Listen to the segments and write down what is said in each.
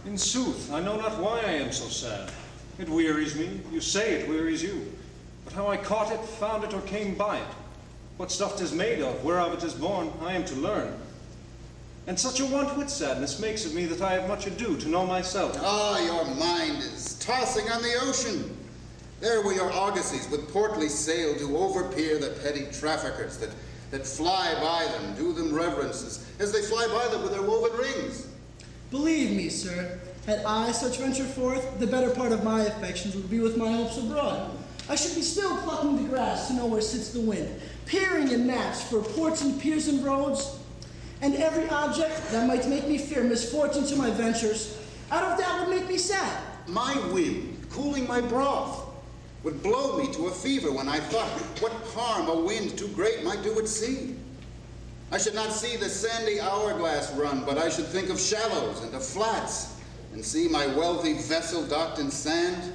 In sooth, I know not why I am so sad. It wearies me, you say it wearies you. But how I caught it, found it, or came by it, what stuff 'tis made of, whereof it is born, I am to learn. And such a want with sadness makes of me that I have much ado to know myself. Ah, your mind is tossing on the ocean. There where your argosies with portly sail do overpeer the petty traffickers that fly by them, do them reverences, as they fly by them with their woven rings. Believe me, sir, had I such venture forth, the better part of my affections would be with my hopes abroad. I should be still plucking the grass to know where sits the wind, peering in maps for ports and piers and roads, and every object that might make me fear misfortune to my ventures, out of that would make me sad. My wind, cooling my broth, would blow me to a fever when I thought what harm a wind too great might do at sea. I should not see the sandy hourglass run, but I should think of shallows and of flats, and see my wealthy vessel docked in sand.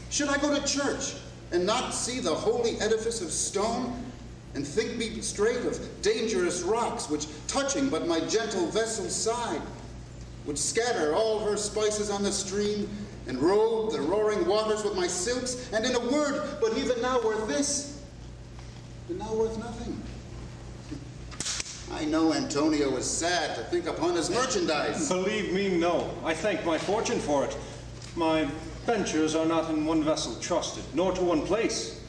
Should I go to church and not see the holy edifice of stone, and think me straight of dangerous rocks, which, touching but my gentle vessel's side, would scatter all her spices on the stream, and robe the roaring waters with my silks, and in a word, but even now worth this, and now worth nothing. I know Antonio is sad to think upon his merchandise. Believe me, no. I thank my fortune for it. My ventures are not in one vessel trusted, nor to one place.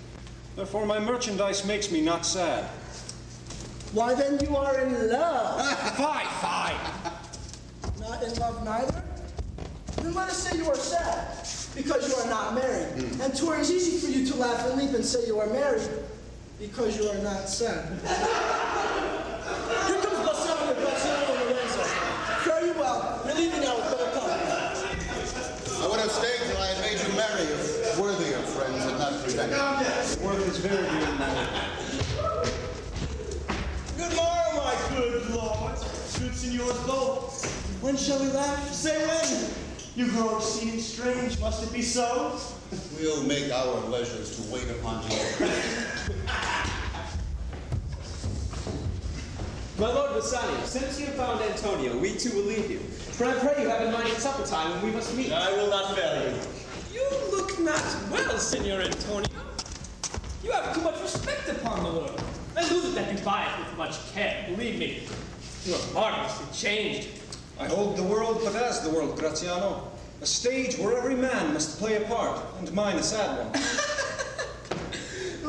Therefore my merchandise makes me not sad. Why then you are in love. Fie! Not in love neither? Then let us say you are sad, because you are not married. And 'twere as easy for you to laugh and leap and say you are married, because you are not sad. Here comes Bassano and Lorenzo. Fare you well. You're leaving now with better company. I would have stayed till I had made you merry if worthier friends had not prevented. Work is very dear now. Good morrow, my good lords, good senors both. When shall we laugh? Say when. You grow exceeding strange, must it be so? We'll make our leisures to wait upon you. My lord Bassanio, since you have found Antonio, we too will leave you. For I pray you have in mind at supper time when we must meet. I will not fail you. You look not well, Senor Antonio. You have too much respect upon the world. And lose it that you buy it with much care. Believe me, you are marvelously changed. I hold the world but as the world, Graziano. A stage where every man must play a part, and mine a sad one.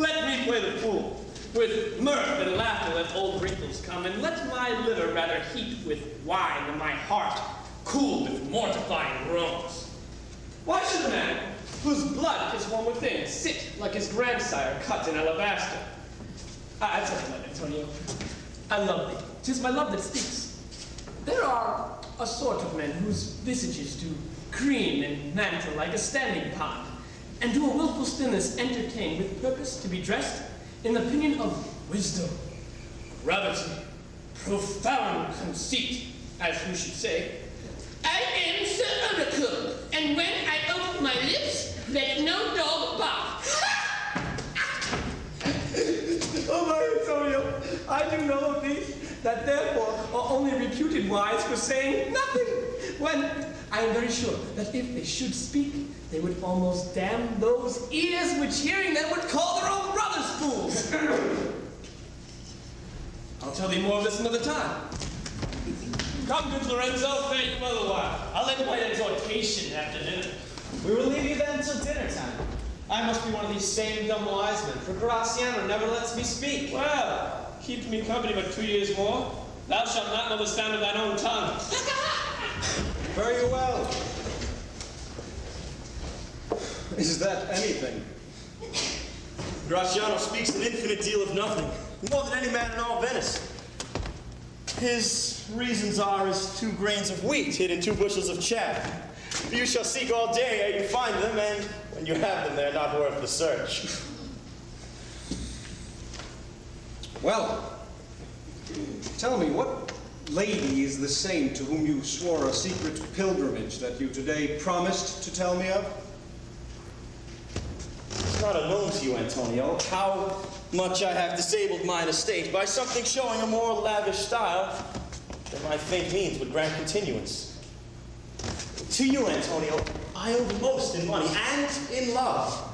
Let me play the fool. With mirth and laughter let old wrinkles come, and let my liver rather heat with wine than my heart cool with mortifying groans. Why should a man, whose blood is warm within, sit like his grandsire cut in alabaster? I tell you what, Antonio, I love thee. 'Tis my love that speaks. There are a sort of men whose visages do cream and mantle like a standing pond, and do a wilful stillness entertain with purpose to be dressed in the opinion of wisdom, gravity, profound conceit, as who should say, I am Sir Oracle, and when I open my lips, let no dog bark. Oh, my Antonio, I do know of these that therefore are only reputed wise for saying nothing, when I am very sure that if they should speak, they would almost damn those ears which hearing them would call their own brothers fools. I'll tell thee more of this another time. Come, good Lorenzo, thank you otherwise. I'll end my exhortation after dinner. We will leave you then till dinner time. I must be one of these same dumb wise men, for Graziano never lets me speak. Well, keep me company but 2 years more. Thou shalt not know the sound of thine own tongue. Very well. Is that anything? Graziano speaks an infinite deal of nothing, more than any man in all Venice. His reasons are as 2 grains of wheat hid in 2 bushels of chaff. You shall seek all day ere you find them, and when you have them, they're not worth the search. Well, tell me, what lady is the saint to whom you swore a secret pilgrimage that you today promised to tell me of? It's not unknown to you, Antonio, how much I have disabled mine estate by something showing a more lavish style than my faint means would grant continuance. To you, Antonio, I owe most in money and in love.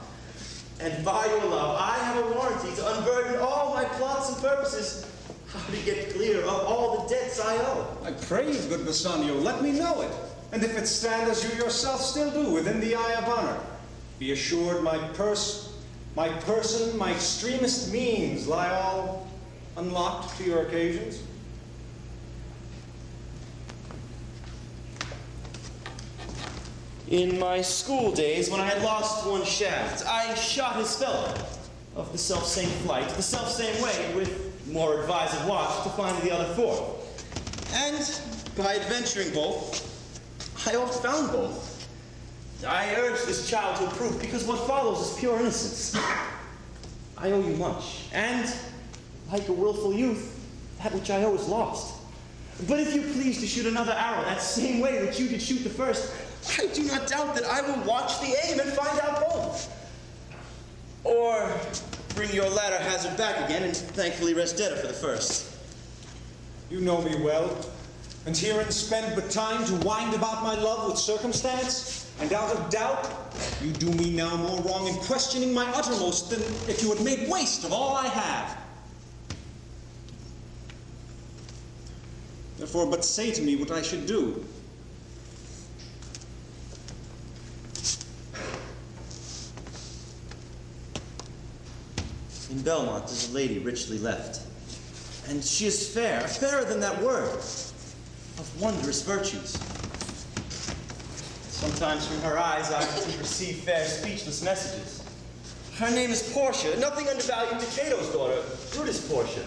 And by your love, I have a warranty to unburden all my plots and purposes, how to get clear of all the debts I owe. I pray you, good Bassanio, let me know it. And if it stand as you yourself still do within the eye of honor, be assured my person, my extremest means lie all unlocked to your occasions. In my school days, when I had lost one shaft, I shot his fellow of the self-same flight, the self-same way, with more advised watch to find the other four. And by adventuring both, I oft found both. I urge this child to approve, because what follows is pure innocence. I owe you much, and like a willful youth, that which I owe is lost. But if you please to shoot another arrow that same way that you did shoot the first, I do not doubt that I will watch the aim and find out both. Or bring your latter hazard back again and thankfully rest deader for the first. You know me well, and herein spend but time to wind about my love with circumstance, and out of doubt, you do me now more wrong in questioning my uttermost than if you had made waste of all I have. Therefore, but say to me what I should do. In Belmont is a lady richly left, and she is fair, fairer than that word, of wondrous virtues. Sometimes from her eyes I receive fair speechless messages. Her name is Portia, nothing undervalued to Cato's daughter, Brutus Portia.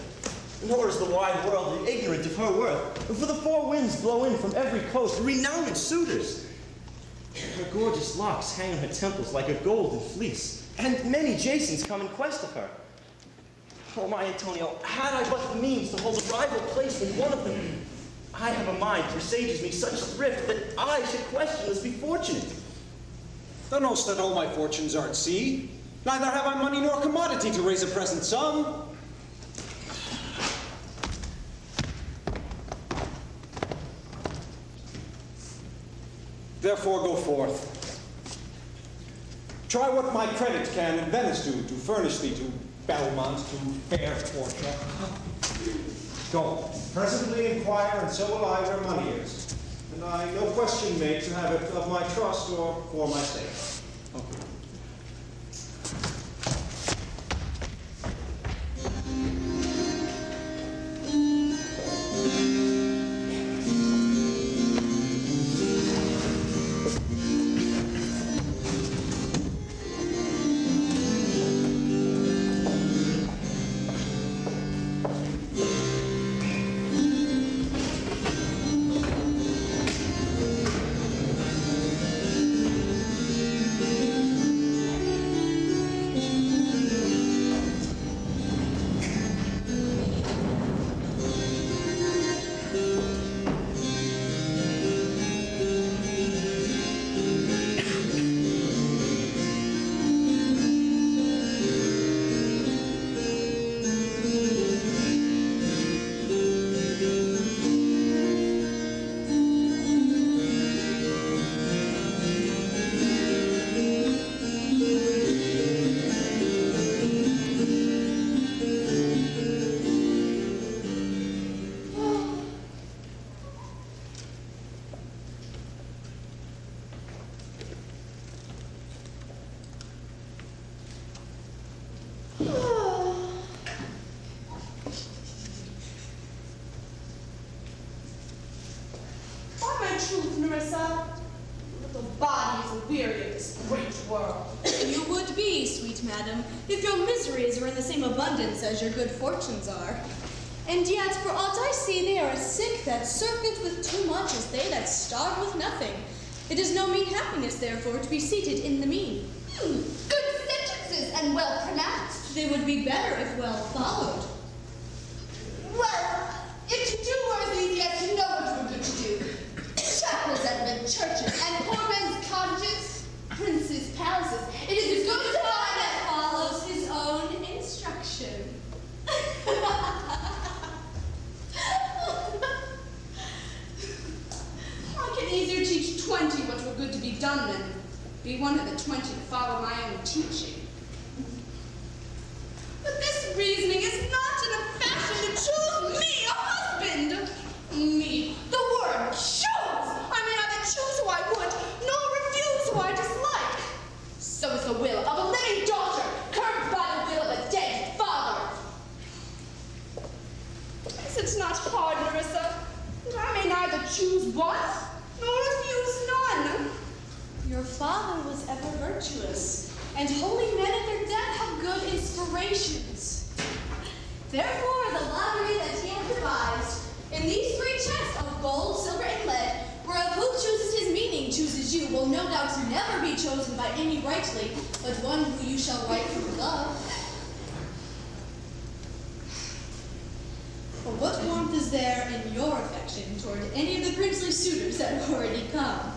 Nor is the wide world ignorant of her worth, for the four winds blow in from every coast, renowned suitors. Her gorgeous locks hang on her temples like a golden fleece, and many Jasons come in quest of her. Oh, my Antonio, had I but the means to hold a rival place with one of them, I have a mind presages me such thrift that I should questionless be fortunate. Thou knowst that all my fortunes are at sea. Neither have I money nor commodity to raise a present sum. Therefore go forth. Try what my credit can in Venice do to furnish thee to Belmont, to fair Portia. Go, presently inquire, and so will I where money is. And I no question make to have it of my trust or for my sake. Okay. Truth, Nerissa. Little body is weary of this great world. You would be, sweet madam, if your miseries were in the same abundance as your good fortunes are. And yet, for aught I see, they are as sick that serpent with too much as they that starve with nothing. It is no mean happiness, therefore, to be seated in the mean. Good sentences and well pronounced. They would be better if well followed. Well, if to do worthy, yes, you know what we're good to do. Chapels and the churches, and poor men's cottages, princes' palaces. It is as good as God that follows his own instruction. I can easier teach teach 20 what were good to be done, and be one of the 20 to follow my own teaching. But this reasoning is not in a fashion to choose me a husband. Me, the word choose. I may neither choose who I would, nor refuse who I dislike. So is the will of a living daughter, curbed by the will of a dead father. Is it not hard, Nerissa, that I may neither choose one, nor refuse none? Your father was ever virtuous, and holy men at their death have good inspirations. Therefore, the lottery that he had devised, in these 3 chests of gold, silver, and lead, whereof who chooses his meaning chooses you, will no doubt never be chosen by any rightly, but one who you shall rightfully love. But what warmth is there in your affection toward any of the princely suitors that have already come?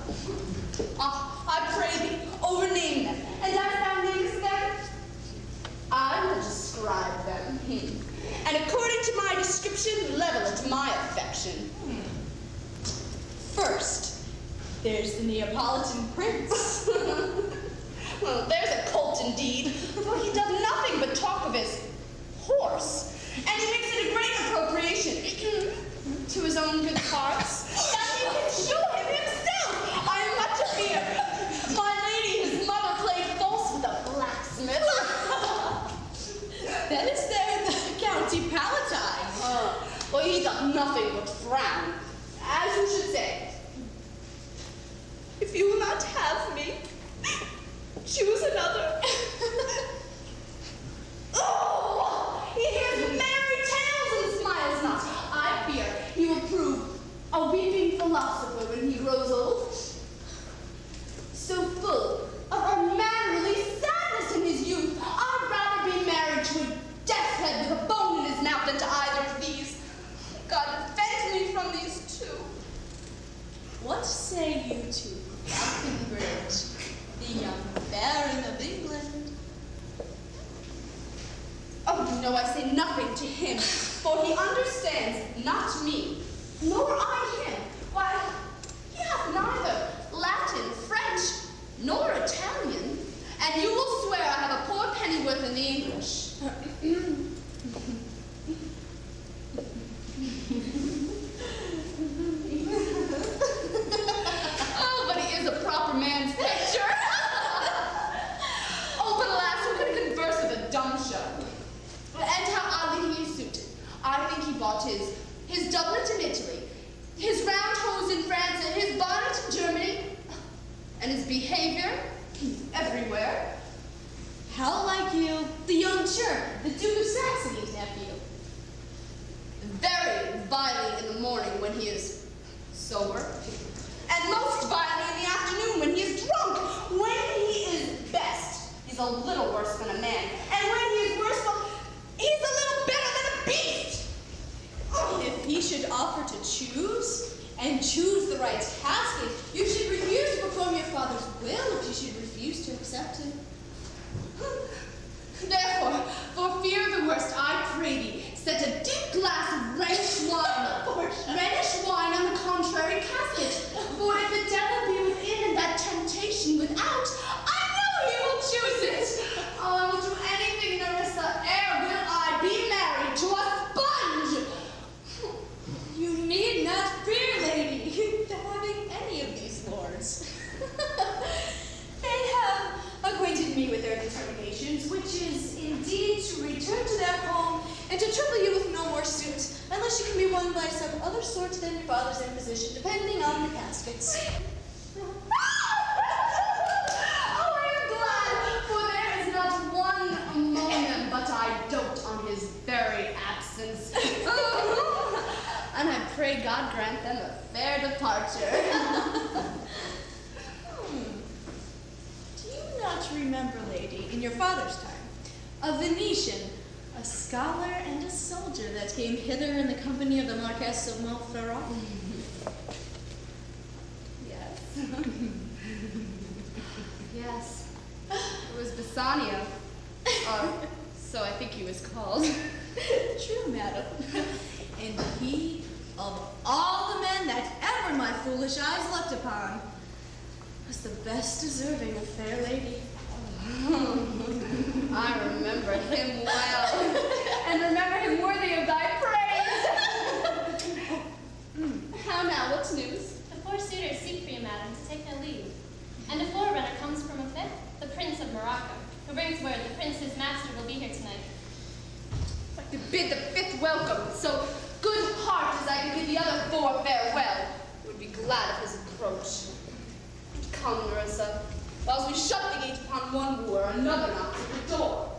I pray thee, overname them, and as thou namest them, I will describe them. And according to my description, level it my affection. First, there's the Neapolitan prince. Well, there's a colt indeed, for he does nothing but talk of his horse, and he makes it a great appropriation to his own good parts, that he can show him himself. I am much afeard. My lady, his mother, played false with a blacksmith. Then is there the County Palatine. Well, he does nothing but frown, as you should say. If you will not have me, choose another. Oh, he hears merry tales and smiles not. I fear he will prove a weeping philosopher when he grows old. So full of unmannerly sadness in his youth, I'd rather be married to a death's head with a bone in his mouth than to either of these. God defend me from these 2. What say you to Falconbridge, the young Baron of England? Oh, no, I say nothing to him, for he understands not me, nor I him. Why, he hath neither Latin, French, nor Italian, and you will swear I have a poor pennyworth in the English. Oh, but he is a proper man's picture. Oh, but alas, who can converse with a dumb show? And how oddly he is suited. I think he bought his doublet in Italy, his round hose in France, and his bonnet in Germany, and his behavior everywhere. How like you, the young German, the Duke of Saxony's nephew? Very vilely in the morning when he is sober, and most vilely in the afternoon when he is drunk. When he is best, he's a little worse than a man, and when he is worse, well, he's a little better than a beast. If he should offer to choose, and choose the right casket, you should refuse to perform your father's will if you should refuse to accept it. Therefore, for fear of the worst, I pray thee, set a deep glass of Rhenish wine on the contrary casket. For if the devil be within and that temptation without, I know he will choose it. Oh, I will do anything, Nerissa, ere will I be married to a sponge. You need not fear, lady, having any of these lords. They have acquainted me with their determinations, which is indeed to return to their home and to trouble you with no more suit, unless you can be won by some other sort than your father's imposition, depending on the caskets. Oh, I am glad, for there is not one among them but I dote on his very absence. And I pray God grant them a fair departure. Do you not remember, lady, in your father's time, a Venetian, a scholar and a soldier that came hither in the company of the Marquess of Montferrat? Yes. Yes. It was Bassanio. So I think he was called. True, madam. And he, of all the men that ever my foolish eyes looked upon, was the best deserving of fair lady. I remember him well, and remember him worthy of thy praise. How now, what's news? The four suitors seek for you, madam, to take their leave. And a forerunner comes from a fifth, the Prince of Morocco, who brings word the prince, his master, will be here tonight. To bid the fifth welcome, so good heart as I can bid the other four farewell, would be glad of his approach. Come, Nerissa, whilst we shut the gate upon one wooer, another knocks at the door.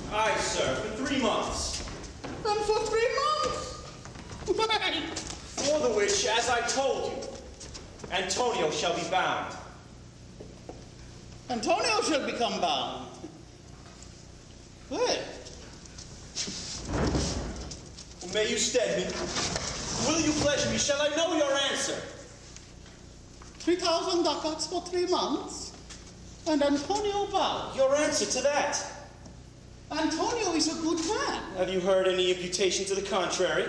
Aye, sir, for 3 months. And for 3 months? Well, For the which, as I told you, Antonio shall be bound. Antonio shall become bound. Well, May you stead me? Will you pleasure me? Shall I know your answer? 3,000 ducats for 3 months, and Antonio bound. Your answer to that? Antonio is a good man. Have you heard any imputation to the contrary?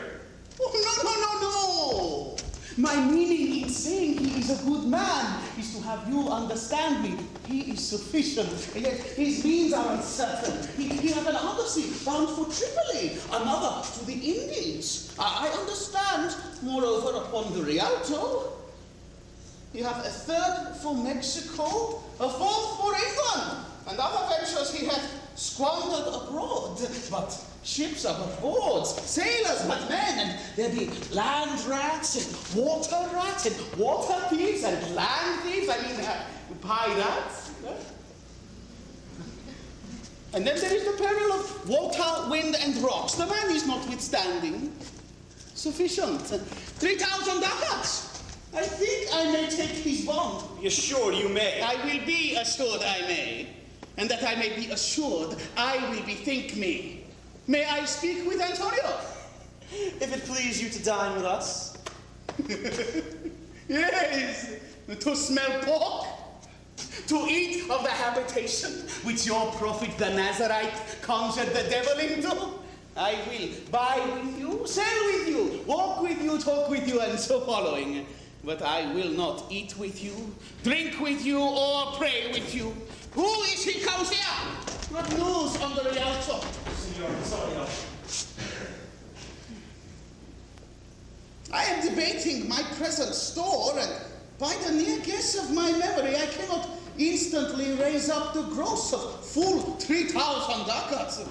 Oh, no. My meaning in saying he is a good man is to have you understand me. He is sufficient, yet his means are uncertain. He has another sea bound for Tripoli, another to the Indies. I understand, moreover, upon the Rialto. You have a third for Mexico, a fourth for England, and other ventures he hath squandered abroad. But ships are but boards, sailors but men, and there be land rats and water thieves and land thieves, pirates. And then there is the peril of water, wind, and rocks. The man is notwithstanding sufficient. 3,000 ducats. I think I may take his bond. Be assured you may. I will be assured I may. And that I may be assured, I will bethink me. May I speak with Antonio? If it please you to dine with us. Yes, to smell pork, to eat of the habitation which your prophet the Nazarite conjured the devil into. I will buy with you, sell with you, walk with you, talk with you, and so following. But I will not eat with you, drink with you, or pray with you. Who is he comes here? What news on the Rialto? Signor Antonio. I am debating my present store, and by the near guess of my memory, I cannot instantly raise up the gross of full 3,000 ducats.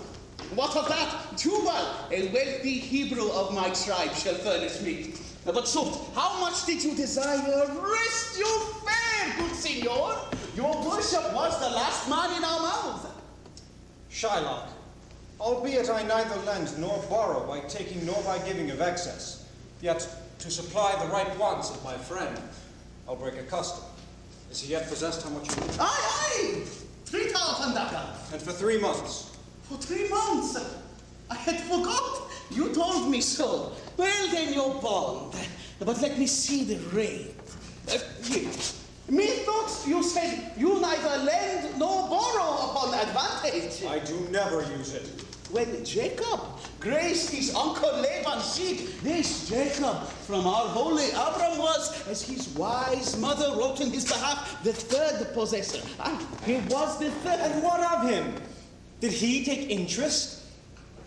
What of that? Tubal, a wealthy Hebrew of my tribe, shall furnish me. But sooth, how much did you desire? Rest you fair, good signor. Your worship was the last man in our mouths. Shylock, albeit I neither lend nor borrow by taking nor by giving of excess, yet to supply the right wants of my friend, I'll break a custom. Is he yet possessed how much you need? Aye, 3,000 ducats. And for 3 months. For 3 months? I had forgot. You told me so. Well, then your bond. But let me see the rate. Here. Methought you said you neither lend nor borrow upon advantage. I do never use it. When Jacob graced his uncle Laban's sheep, this Jacob from our holy Abram was, as his wise mother wrote in his behalf, the third possessor. He was the third. And what of him? Did he take interest?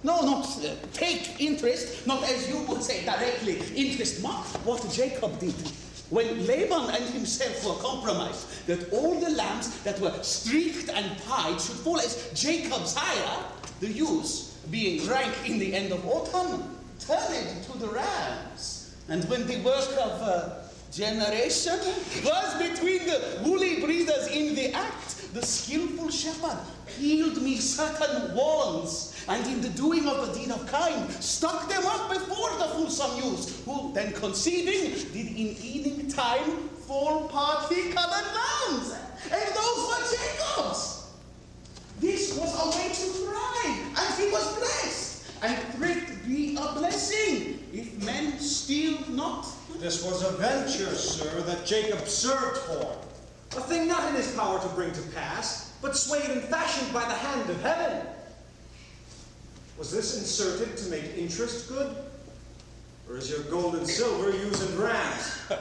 No, not take interest, not as you would say directly, interest. Mark what Jacob did. When Laban and himself were compromised, that all the lambs that were streaked and pied should fall as Jacob's hire, the ewes, being rank in the end of autumn, turned to the rams. And when the work of generation was between the woolly breeders in the act, the skillful shepherd peeled me certain wands, and in the doing of the deed of kind, stuck them up before the fulsome ewes, who then conceiving, did in eating time fall party-colored lambs, and those were Jacob's. This was a way to thrive, and he was blessed, and thrift be a blessing, if men steal not. This was a venture, sir, that Jacob served for. A thing not in his power to bring to pass, but swayed and fashioned by the hand of heaven. Was this inserted to make interest good? Or is your gold and silver used in rams? I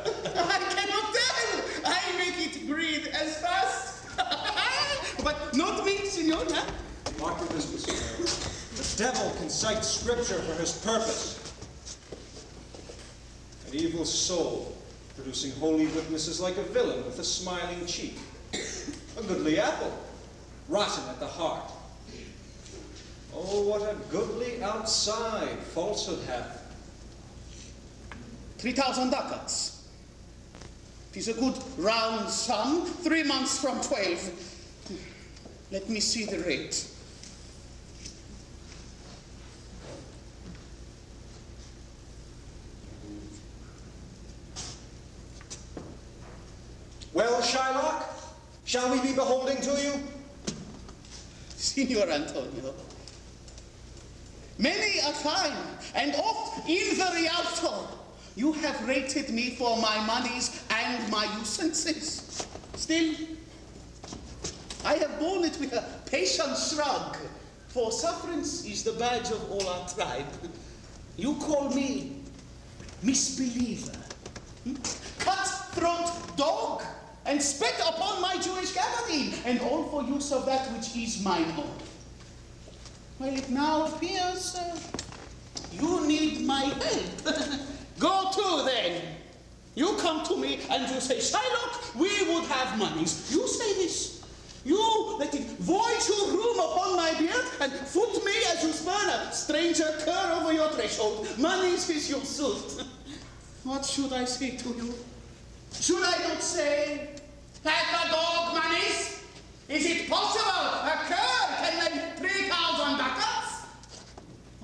cannot tell. I make it breathe as fast. But not me, senor. Mark your business, sir. The devil can cite scripture for his purpose. An evil soul, producing holy witnesses like a villain with a smiling cheek. A goodly apple, rotten at the heart. Oh, what a goodly outside falsehood hath. 3,000 ducats. 'Tis a good round sum, 3 months from 12. Let me see the rate. Well, Shylock, shall we be beholding to you? Signor Antonio, many a time, and oft in the Rialto, you have rated me for my monies and my usances. Still, I have borne it with a patient shrug, for sufferance is the badge of all our tribe. You call me misbeliever, cutthroat dog, and spit upon my Jewish gabardine, and all for use of that which is mine own. Well, it now appears you need my help. Go to, then. You come to me and you say, Shylock, we would have monies. You say this. You let it void your room upon my beard and foot me as you spurn a stranger cur over your threshold. Monies is your suit. What should I say to you? Should I not say, have the dog monies? Is it possible a cur can lend 3,000 ducats?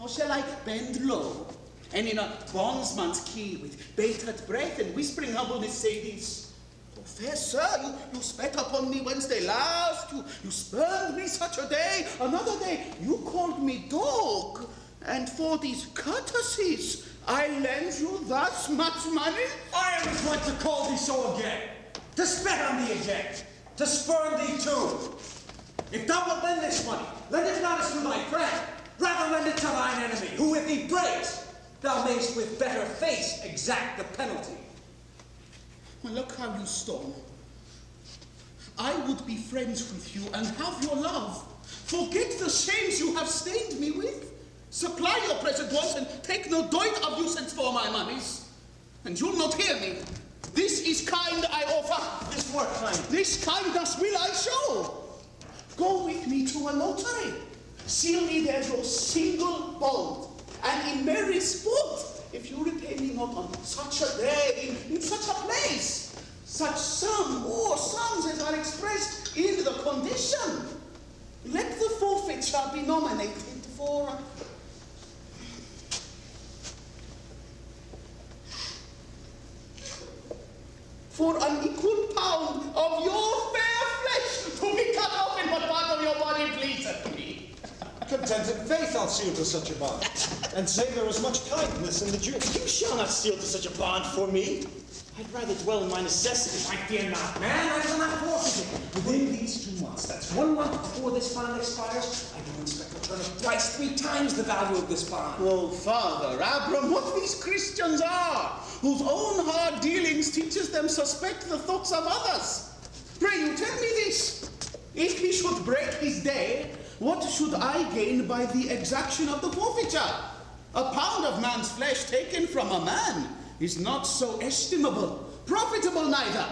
Or shall I bend low and in a bondsman's key with bated breath and whispering humbleness say this? Oh, fair sir, you spat upon me Wednesday last, you spurned me such a day, another day you called me dog, and for these courtesies I lend you thus much money? I am going to call thee so again, to spit on thee again, to spurn thee too. If thou wilt lend this money, lend it not as to thy friend, rather lend it to thine enemy, who with thee breaks, thou mayst with better face exact the penalty. Well, look how you storm. I would be friends with you and have your love. Forget the shames you have stained me with. Supply your present wants and take no doit of usance for my monies. And you'll not hear me. This is kind I offer. This what kind? This kindness will I show. Go with me to a notary. Seal me there your single bond. And in merry sport, if you repay me not on such a day, in such a place, such sum or sums as are expressed in the condition, let the forfeiture be nominated for an equal pound of your fair flesh to be cut off in what part of your body pleaseth me. Contented faith I'll seal to such a bond, and say there is much kindness in the Jew. You shall not seal to such a bond for me. I'd rather dwell in my necessity. I fear not, man, I shall not forfeit it. Within these 2 months, that's 1 month before this bond expires, I do expect a return of thrice 3 times the value of this bond. Oh, Father Abram, what these Christians are, whose own hard dealings teaches them suspect the thoughts of others. Pray you, tell me this. If he should break his day, what should I gain by the exaction of the forfeiture? A pound of man's flesh taken from a man is not so estimable, profitable neither,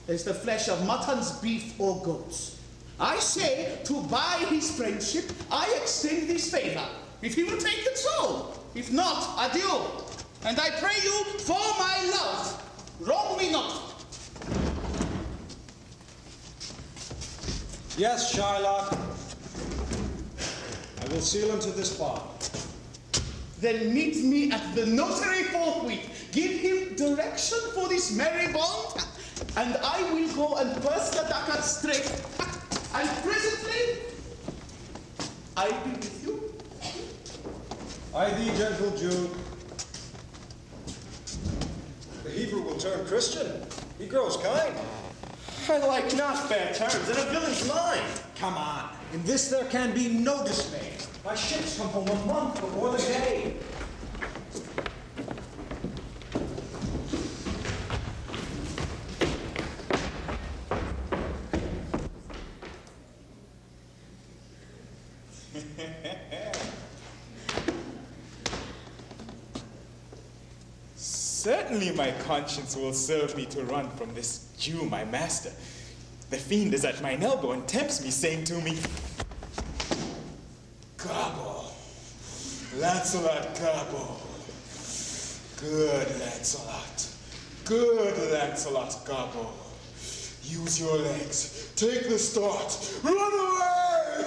as the flesh of muttons, beef, or goats. I say, to buy his friendship, I extend this favor. If he will take it, so. If not, adieu. And I pray you, for my love, wrong me not. Yes, Shylock. I will seal him to this bond. Then meet me at the notary forthwith. Give him direction for this merry bond, and I will go and burst the ducat straight. And presently, I'll be with you. By thee, gentle Jew. The Hebrew will turn Christian. He grows kind. I like not fair terms in a villain's mind. Come on. In this there can be no dismay. My ships come home a month before the day. Certainly my conscience will serve me to run from this Jew, my master. The fiend is at mine elbow and tempts me, saying to me, Gobble, Lancelot, gobble. Good Lancelot, gobble. Use your legs, take the start, run away!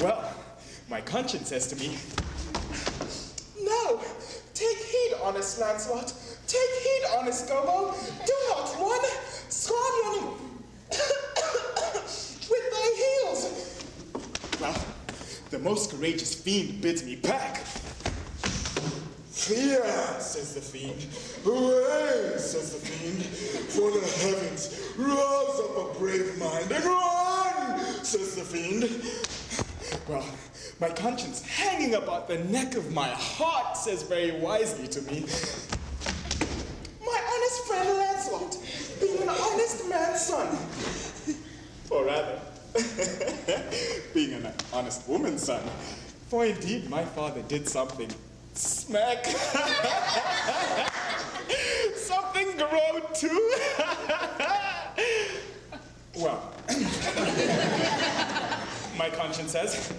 Well, my conscience says to me, No, take heed, honest Lancelot. Take heed, honest Gobbo. Do not run. Squadron with thy heels. Well, the most courageous fiend bids me back. Fear, says the fiend. Away, says the fiend. For the heavens, rouse up a brave mind and run, says the fiend. Well, my conscience hanging about the neck of my heart says very wisely to me, my honest friend Lancelot, being an honest man's son, or rather, being an honest woman's son, for indeed my father did something smack. Something grow too. Well, my conscience says,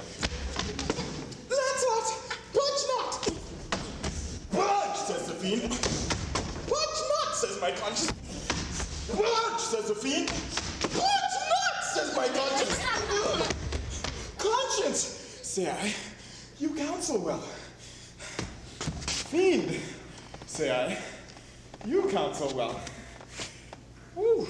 Lancelot, budge not! Budge, says the fiend. Budge not, says my conscience. Budge, says the fiend. Budge not, says my conscience. Conscience, say I, you counsel well. Fiend, say I, you counsel well. Woo.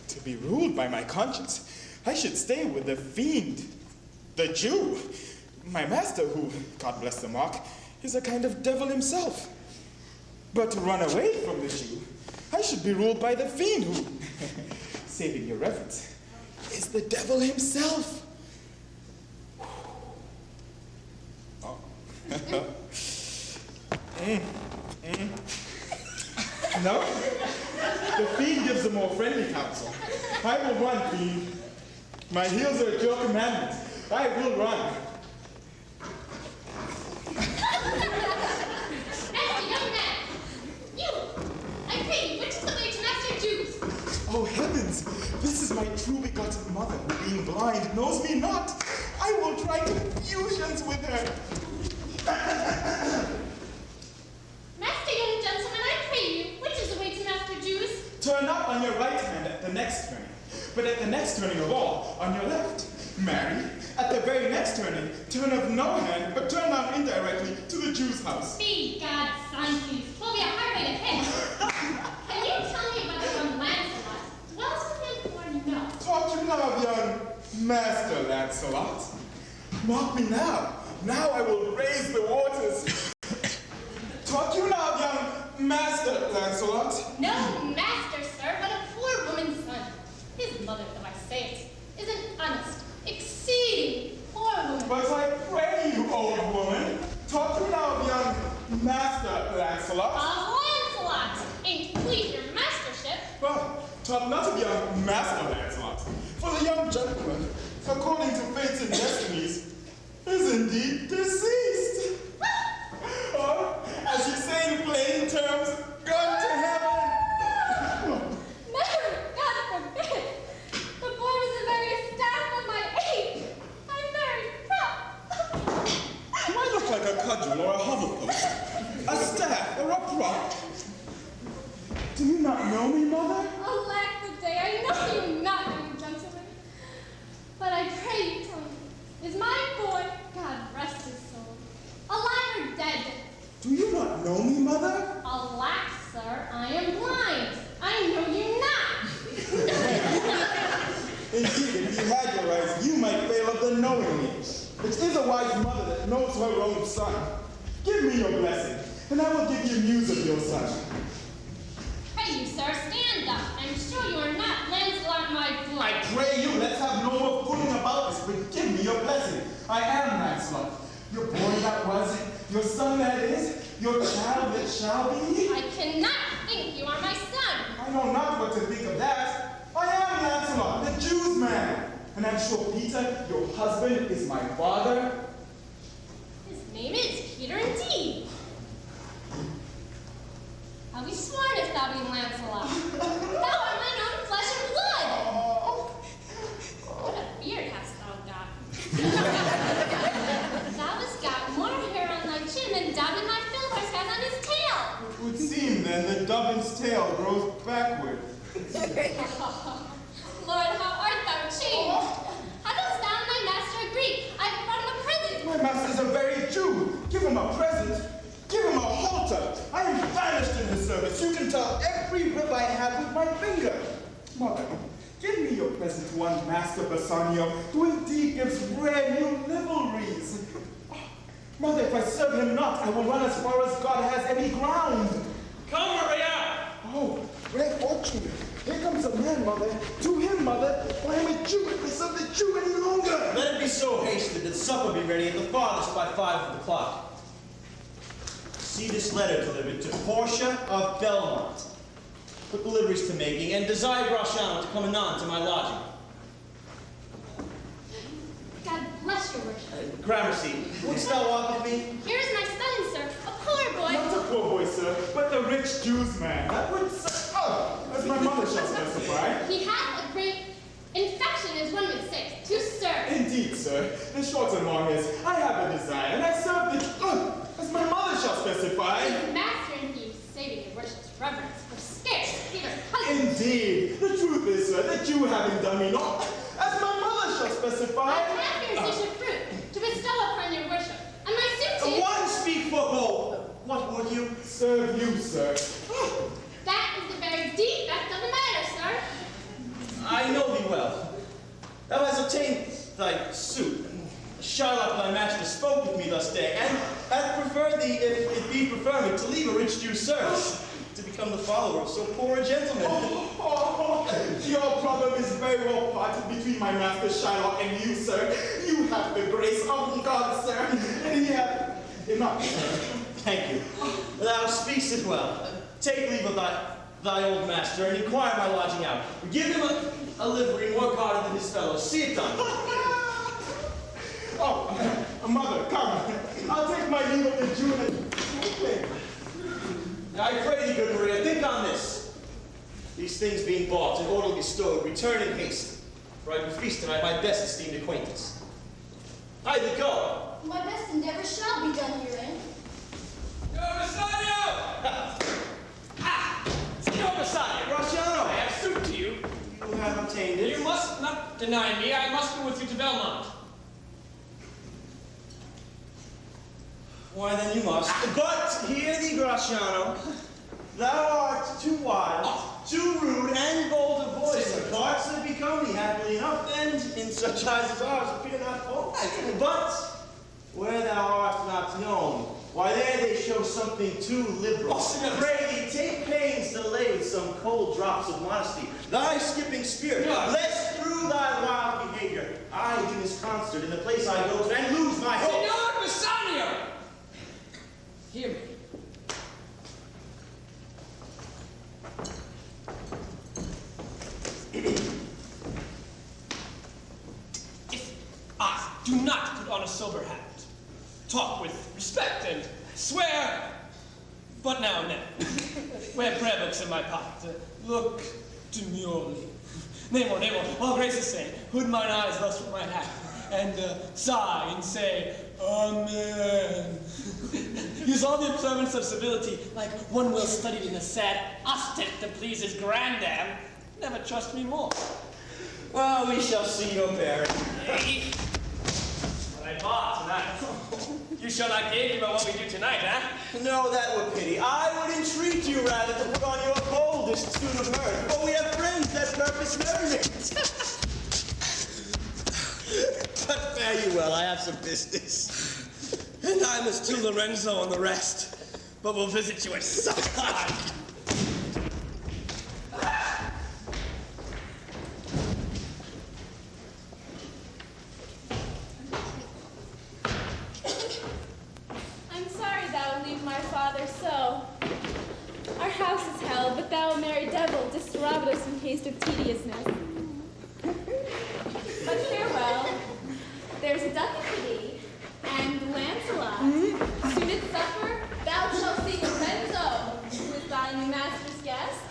To be ruled by my conscience, I should stay with the fiend, the Jew, my master who, God bless the mark, is a kind of devil himself. But to run away from the Jew, I should be ruled by the fiend who, saving your reverence, is the devil himself. Oh. No? The fiend gives a more friendly counsel. I will run, fiend. My heels are at your commandment. I will run. Nasty young man! You! I pray you, which is the way to Master Jews? Oh heavens! This is my true begotten mother who, being blind, knows me not. I will try confusions with her. Master young gentleman, I pray you, which is the way to Master Jews? Turn up on your right hand at the next turning. But at the next turning of all, on your left. Marry, at the very next turning, turn of no hand, but turn down indirectly to the Jew's house. Be God's son, please. 'Twill be a hard way to hit. Can you tell me about the young Lancelot? Dwells with him or no? Talk you now of young Master Lancelot. Mark me now. Now I will raise the waters. Talk you now of young Master Lancelot. No master, sir, but a poor woman's son. His mother, though I say it, is an honest, exceeding poor woman. But I pray you, old woman, talk you now of young Master Lancelot. Lancelot! Ain't pleased your mastership. Well, talk not of young Master Lancelot, for the young gentleman, according to fates and destinies, is indeed deceased. Or, as you say in plain terms, gone to heaven. No, God forbid! The boy was the very staff of my age. I'm very proud. Do I look like a cudgel or a hoverpost? A staff or a prop? Do you not know me, mother? Alack the day, I know you not, young gentleman. But I pray you tell me, is my boy, God rest his soul, a wise mother that knows her own son. Give me your blessing, and I will give you news of your son. Pray you, sir, stand up. I'm sure you are not Lancelot my blood. I pray you, let's have no more fooling about this, but give me your blessing. I am Lancelot, your boy that was, your son that is, your child that shall be. I cannot think you are my son. I know not what to think of that. I am Lancelot, the Jew's man. And I'm sure Peter, your husband, is my father. His name is Peter indeed. I'll be sworn if thou be Lancelot. Thou art mine own flesh and blood. What a beard hast thou got? Thou hast got more hair on thy chin than Dobbin my Philhorse has on his tail. It would seem then that Dobbin's tail grows backward. Lord, how art thou changed? How dost thou and thy master agree? I've brought him a present. My master's a very Jew. Give him a present. Give him a halter. I am vanished in his service. You can tell every rib I have with my finger. Mother, give me your present to one Master Bassanio, who indeed gives rare new liveries. Mother, if I serve him not, I will run as far as God has any ground. Come, Maria! Oh, rare fortune. Here comes a man, Mother. To him, Mother. I am a Jew. If I serve the Jew any longer. Let it be so hasted that supper be ready at the farthest by 5 o'clock. See this letter delivered to Portia of Belmont. Put the liveries to making, and desire Gratiano to come anon to my lodging. God bless your worship. Gramercy, wouldst thou walk with me? Here is my son, sir, a poor boy. Not a poor boy, sir, but the rich Jew's man. That would as my mother shall specify. He hath a great infection, as one would say, to serve. Indeed, sir. The short and long is, I have a desire, and I serve the as my mother shall specify. His master and he, saving your worship's reverence, were scarce Peter's husband. Indeed. The truth is, sir, that you having done me naught, as my mother shall specify. I have here a dish of fruit to bestow upon your worship, and my suit to you. One speak for both. What would you? Serve you, sir. That is the very defect of the matter, sir. I know thee well. Thou hast obtained thy suit. Charlotte, thy master, spoke with me thus day, and hath preferred thee, if it be preferment, to leave a rich Jew's service, to become the follower of so poor a gentleman. Your problem is very well parted between my master Shylock and you, sir. You have the grace of God, sir, and he hath enough, sir. Thank you. Thou speakst it well. Take leave of thy old master, and inquire my lodging out. Give him a livery more guarded than his fellows. See it done. Oh, mother, come. I'll take my leave of the Jew and I pray thee, good Maria, think on this. These things being bought and orderly bestowed, return in haste, for I do feast tonight my best esteemed acquaintance. I thee go. My best endeavors shall be done herein. Go, Bassanio! Signor Bassanio! Gratiano! I have suit to you. You have obtained it. You must not deny me. I must go with you to Belmont. Why then you must. But hear thee, Gratiano. Thou art too wild, too rude, and bold of voice. The parts that become thee happily enough, and in such eyes as ours appear not false. But where thou art not known, why there they show something too liberal. Pray thee, take pains to lay with some cold drops of modesty thy skipping spirit, lest through thy wild behavior I be misconstrued in the place I go to and lose my hope. Signor Bassanio! Hear me. If I do not put on a sober hat, talk with respect, and swear, but now and then, wear prayer books in my pocket, look demurely, nemo, all grace the same, hood mine eyes thus with my hat, and sigh and say, Amen. Use all the observance of civility, like one well studied in a sad ostent to please his grandam. Never trust me more. Well, we shall see your bearing. Hey, what I bought tonight. You shall not gauge about what we do tonight, huh? No, that were pity. I would entreat you rather to put on your boldest suit of mirth, for we have friends that purpose merriment. But fare you well, I have some business. And I must to Lorenzo and the rest, but we'll visit you at supper time. I'm sorry thou leave my father so. Our house is held, but thou, merry devil, didst rob us in haste of tediousness. But farewell, there's a ducat for thee, and Lancelot. Soon at supper, thou shalt see Lorenzo, who is thy new master's guest.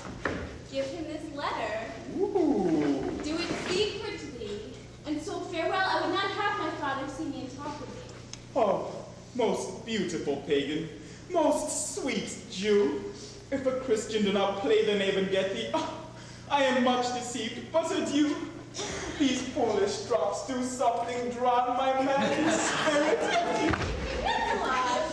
Give him this letter. Ooh. Do it secretly, and so farewell. I would not have my father see me and talk with thee. Oh, most beautiful pagan, most sweet Jew. If a Christian do not play the knave and get thee, I am much deceived, but adieu. These Polish drops do something drown my mad spirit. Lancelot!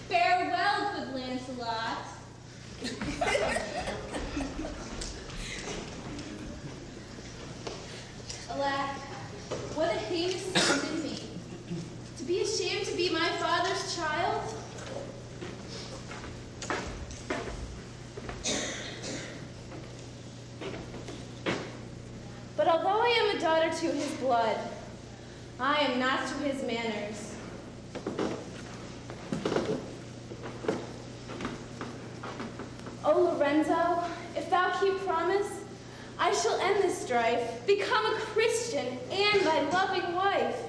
Farewell, good Lancelot. Alack, what a heinous sin in me. To be ashamed to be my father's child? But although I am a daughter to his blood, I am not to his manners. Oh, Lorenzo, if thou keep promise, I shall end this strife, become a Christian, and thy loving wife.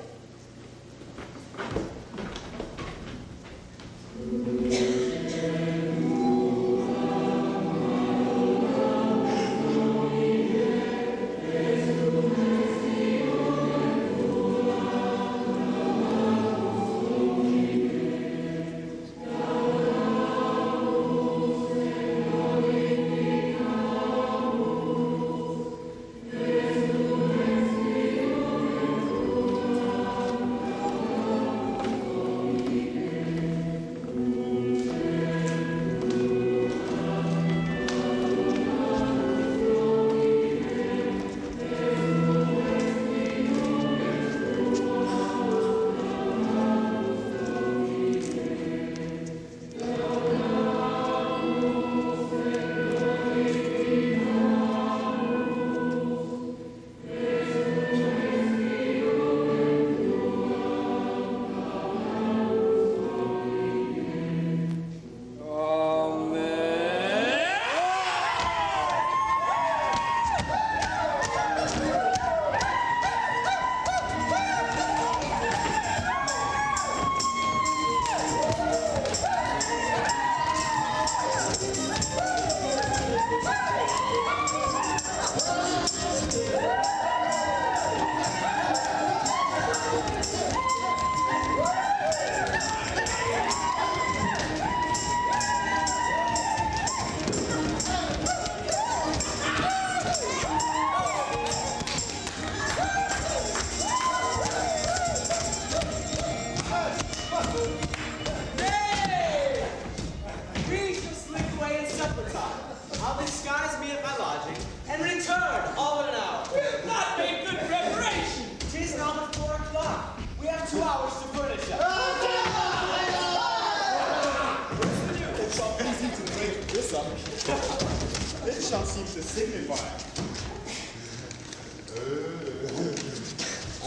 It shall seem to signify.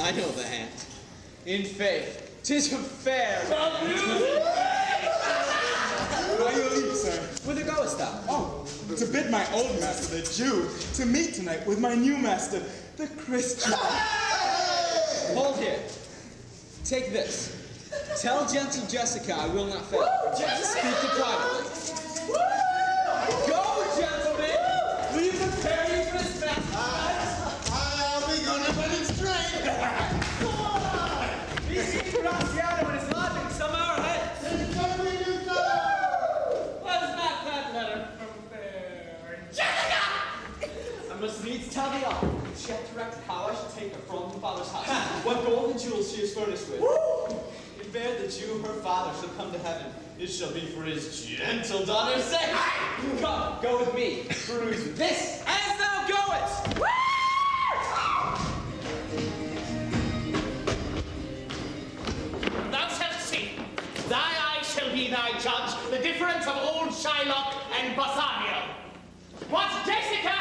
I know the hand. In faith, 'tis a fair. By your leave, sir. Whither goest thou? Oh, to bid my old master, the Jew, to meet tonight with my new master, the Christian. Hold here. Take this. Tell gentle Jessica I will not fail. Speak to privately. Go, gentlemen! Will you prepare you for this battle? I'll be gonna put it straight. Be seen Graziano and his lodging some hour ahead. What is not that letter from there? Jessica! I must needs tell thee all. She hath directed how I should take her from the father's house. What gold and jewels she is furnished with. If bear the Jew her father shall come to heaven, it shall be for his gentle daughter's sake. Come, go with me. Peruse this as thou goest. Thou shalt see. Thy eye shall be thy judge, the difference of old Shylock and Bassanio. What, Jessica?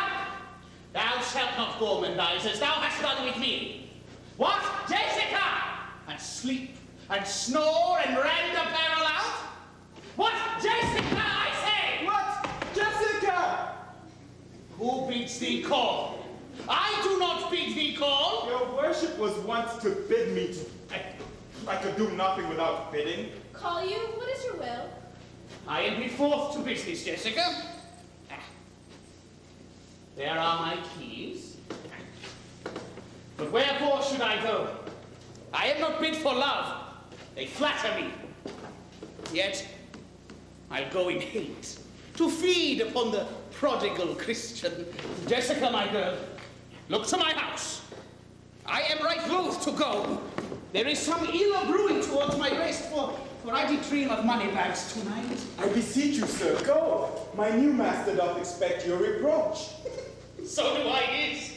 Thou shalt not gormandize as thou hast done with me. What, Jessica? And sleep and snore and rend a peril out? What, Jessica, I say? What? Jessica! Who bids thee call? I do not bid thee call. Your worship was once to bid me to... I could do nothing without bidding. Call you? What is your will? I am be forth to business, Jessica. There are my keys. But wherefore should I go? I am not bid for love. They flatter me. Yet, I'll go in hate, to feed upon the prodigal Christian. Jessica, my girl, look to my house. I am right loath to go. There is some ill brewing towards my breast, for I did dream of money bags tonight. I beseech you, sir, go. My new master doth expect your reproach. So do I his.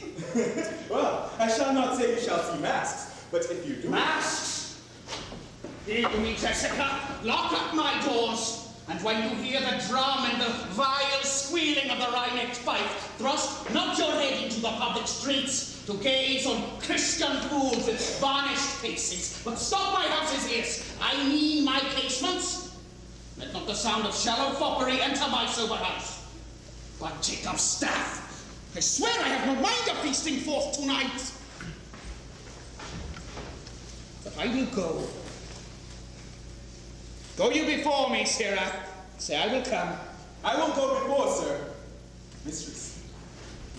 Well, I shall not say you shall see masks, but if you do... Masks? Hear me, Jessica. Lock up my doors. And when you hear the drum and the vile squealing of the Rhine-necked fife, thrust not your head into the public streets to gaze on Christian fools with varnished faces, but stop my house's ears. I mean my casements. Let not the sound of shallow foppery enter my sober house. But Jacob's staff, I swear I have no mind of feasting forth tonight. But I will go. Go you before me, Sarah. Say I will come. I won't go before, sir. Mistress,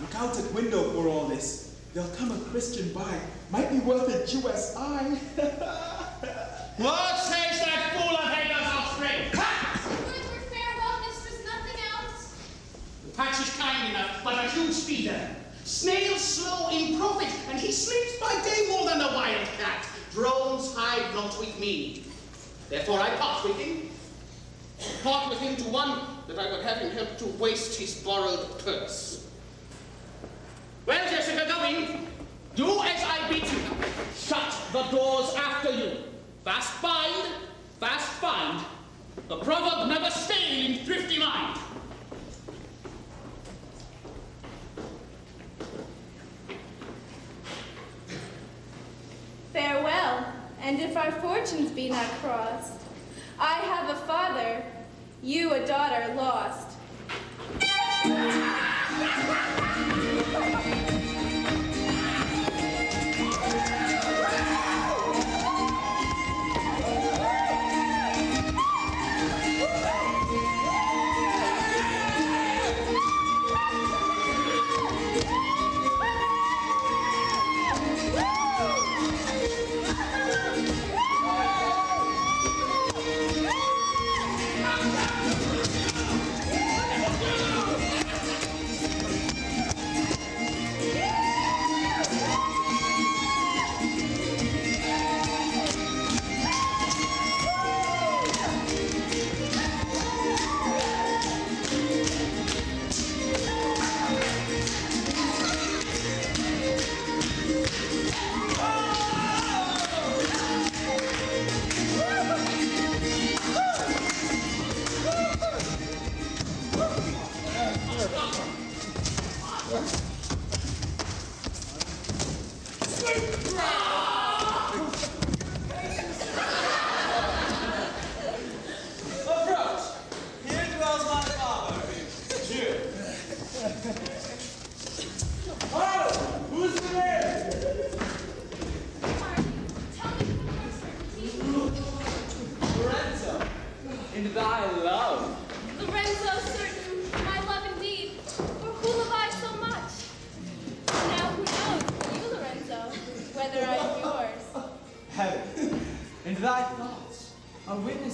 look out at window for all this. There'll come a Christian by. Might be worth a Jewess eye. What says that fool of Hagar's offspring? Good for farewell, mistress, nothing else. The patch is kind enough, but a huge feeder. Snail slow in profit, and he sleeps by day more than the wild cat. Drones hide not with me. Therefore I part with him. Part with him to one that I would have him help to waste his borrowed purse. Well, Jessica, go in. Do as I bid you. Shut the doors after you. Fast bind, fast find. The proverb never stayed in thrifty mind. Farewell, and if our fortunes be not crossed, I have a father, you a daughter lost.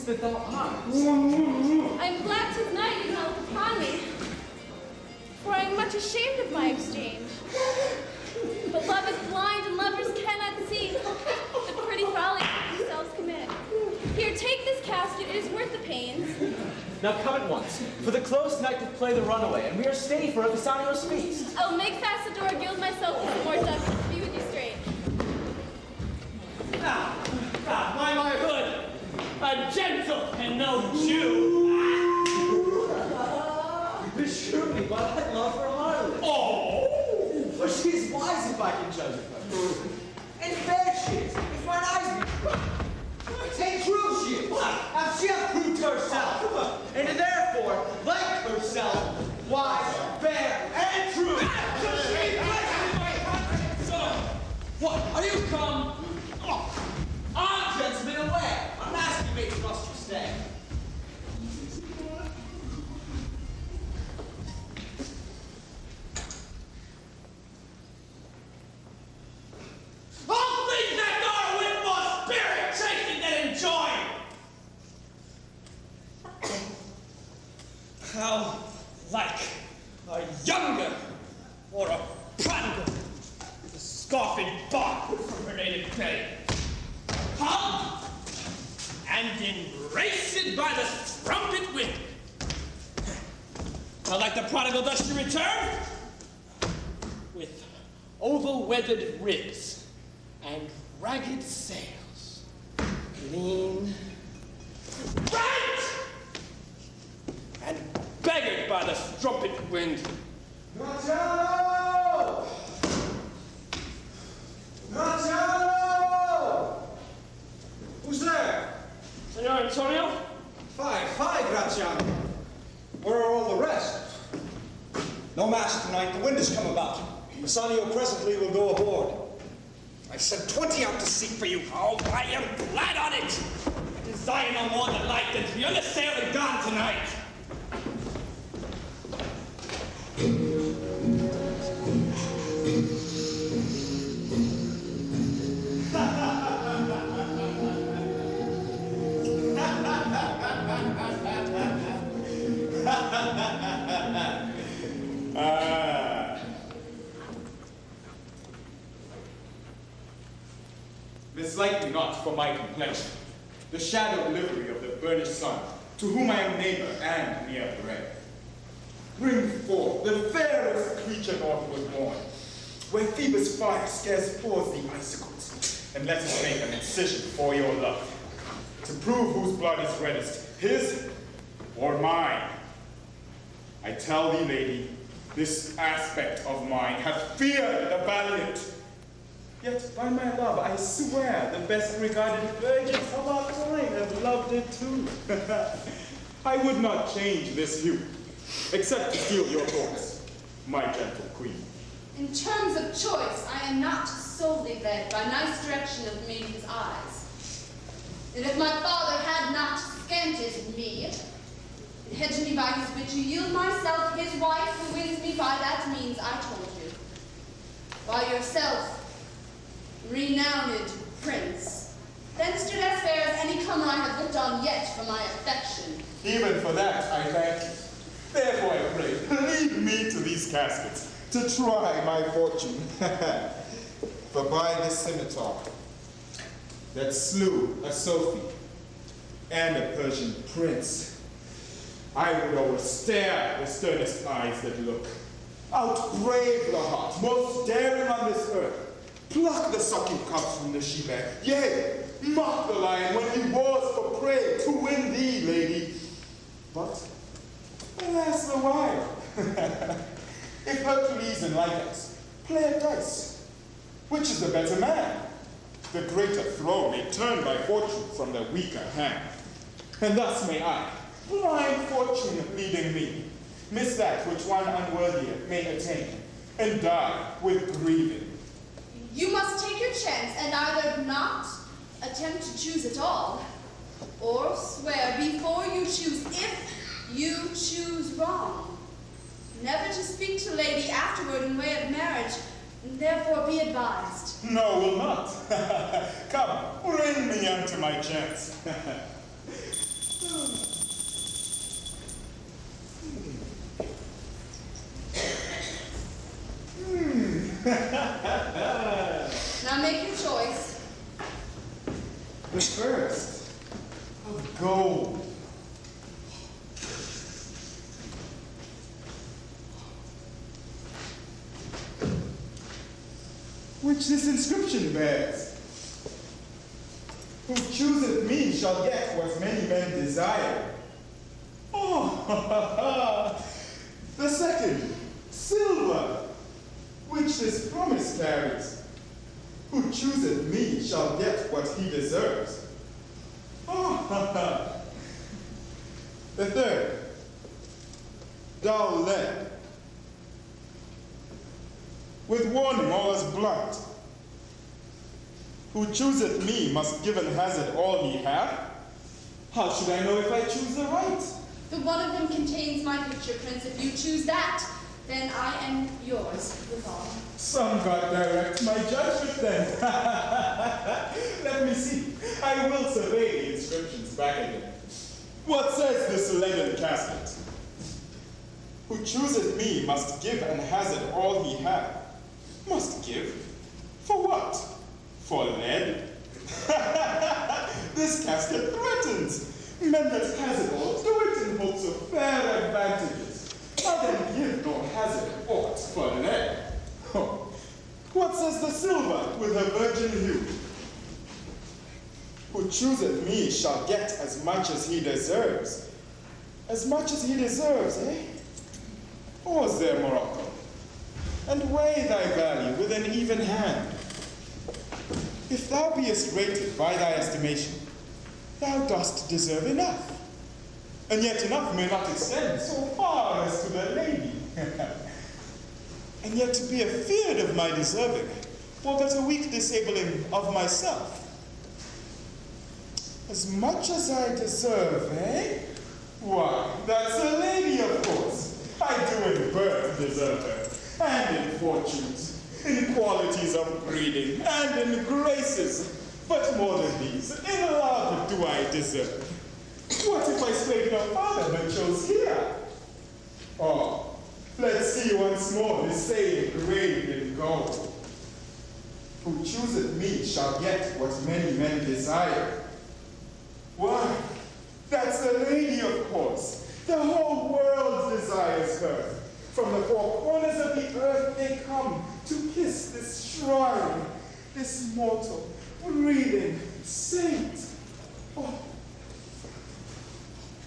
That thou art. I'm glad 'tis night and hell upon me, for I am much ashamed of my exchange. But love is blind and lovers cannot see the pretty folly themselves commit. Now come at once, for the closed night doth play the runaway, and we are stayed for Bassanio's feast. I'll make fast the door, gild myself with some more justice to be with you straight. My hood, a gentle and no Jew. Beshrew me, but I love her heartily. Oh! For she is wise if I can judge of her. And fair she is, if mine eyes be take true she is. Hath she proved herself, and therefore, like herself, wise, fair, and true. What, are you come? On, gentlemen, away! Our master makes must you stay. All things that are with more spirit, chastened and enjoyed. How like a younger or a prodigal with a scoffing bark from her native clay. Come and embraced by the trumpet wind. How like the prodigal does she return? With oval-weathered ribs and ragged sails, lean, right, and beggared by the strumpet wind. Graziano! Graziano! Who's there? Senor Antonio? Fie, Graziano. Where are all the rest? No mass tonight. The wind has come about. Bassanio presently will go aboard. I've sent 20 out to seek for you. Oh, I am glad on it. I desire no more delight than to be on the sail and gone tonight. Mislight me not for my complexion, the shadowed livery of the burnished sun, to whom I am neighbor and near bred. Bring forth the fairest creature north was born, where Phoebus' fire scarce pours the icicles, and let us make an incision for your love, to prove whose blood is reddest, his or mine. I tell thee, lady, this aspect of mine hath feared the valiant. Yet by my love, I swear, the best regarded virgins of our time have loved it too. I would not change this hue, except to steal your thoughts, my gentle queen. In terms of choice, I am not solely led by nice direction of maiden's eyes. And if my father had not scanted me, and hedged me by his wit to yield myself his wife, who wins me by that means I told you, while yourself, renowned prince, then stood as fair as any comer I have looked on yet for my affection. Even for that, I thank you. Therefore, I pray, lead me to these caskets, to try my fortune. For by this scimitar that slew a Sophie and a Persian prince, I would overstare the sternest eyes that look, outbrave the heart, most daring on this earth, pluck the sucking cubs from the she-bear, yea, mock the lion when he wars for prey to win thee, lady. But, alas, the while, if Hercules and Lycus play at dice, which is the better man? The greater throne may turn by fortune from the weaker hand. And thus may I, blind fortune leading me, miss that which one unworthier may attain, and die with grieving. You must take your chance and either not attempt to choose at all, or swear before you choose if you choose wrong, never to speak to lady afterward in way of marriage, and therefore be advised. No, will not. Come, bring me unto my chance. Now make your choice. The first of gold. which this inscription bears. Who chooseth me shall get what many men desire. Oh, the second, silver, which this promise carries. Who chooseth me shall get what he deserves. Oh, the third, dull lead, with warning all is blunt. Who chooseth me must give and hazard all he hath. How should I know if I choose the right? The one of them contains my picture, Prince. If you choose that, then I am yours withal. Some God direct my judgment then. Let me see. I will survey the inscriptions back again. What says this leaden casket? Who chooseth me must give and hazard all he hath. Must give? For what? For lead? This casket threatens. Men that hazard all do it in hopes of fair advantages. I then give nor hazard aught for lead. Oh. What says the silver with her virgin hue? Who chooseth me shall get as much as he deserves. As much as he deserves, eh? Pause there, Morocco, and weigh thy value with an even hand. If thou beest rated by thy estimation, thou dost deserve enough. And yet enough may not extend so far as to the lady. And yet to be afeard of my deserving were but a weak disabling of myself. As much as I deserve, eh? Why, that's a lady, of course. I do in birth deserve her, and in fortunes, in qualities of breeding, and in graces. But more than these, in love do I deserve. What if I strayed no farther but chose here? Oh, let's see once more this saying engraved in gold. Who chooseth me shall get what many men desire. Why, that's the lady, of course. The whole world desires her. From the four corners of the earth they come to kiss this shrine, this mortal, breathing saint. Oh.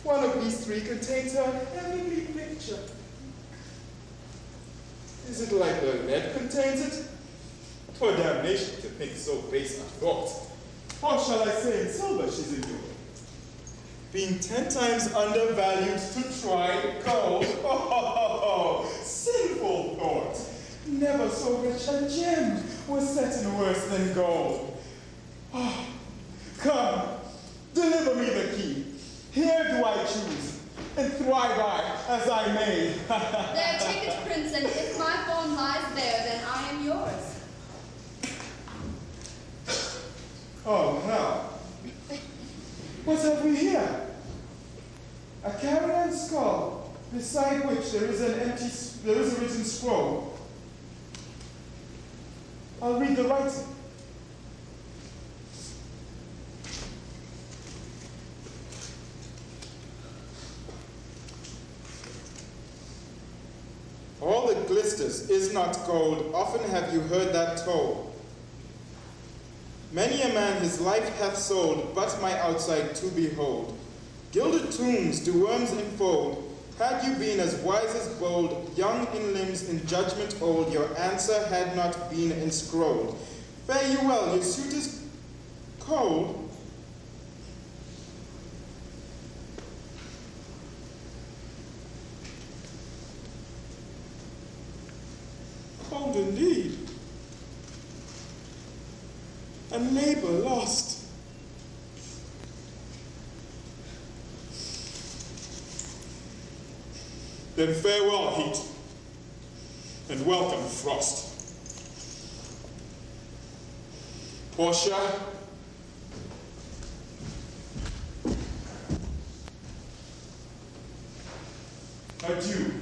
One of these three contains her heavenly picture. Is it like the lead contains it? 'Twere damnation to think so base a thought. Or shall I say in silver she's endured? Being 10 times undervalued to try gold. Oh, sinful thought. Never so rich a gem was set in worse than gold. Oh, come, deliver me the key. Here do I choose, and thrive I as I may. There, take it, Prince, and if my form lies there, then I am yours. Oh, now, what have we here? A carrion skull, beside which there is a written scroll. I'll read the writing. All that glisters is not gold. Often have you heard that told. Many a man his life hath sold, but my outside to behold. Gilded tombs do worms enfold. Had you been as wise as bold, young in limbs, in judgment old, your answer had not been enscrolled. Fare you well, your suit is cold. Cold indeed. And labor lost. Then farewell, heat, and welcome, frost. Portia, adieu.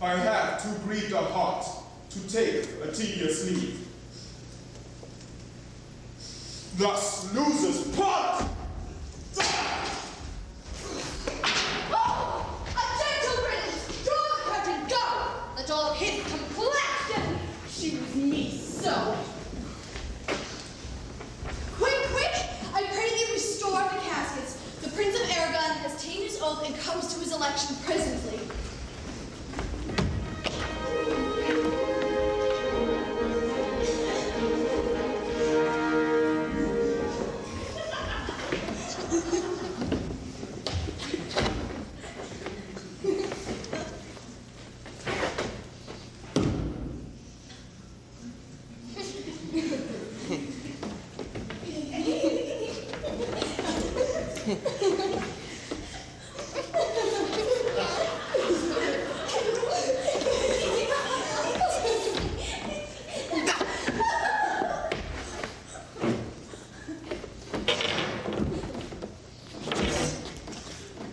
I have too grieved a heart to take a tedious leave. Thus losers part! Oh! A gentle riddance! Draw the curtain, go! Let all of his come collapse So, quick! I pray thee restore the caskets. The Prince of Aragon has taken his oath and comes to his election presently.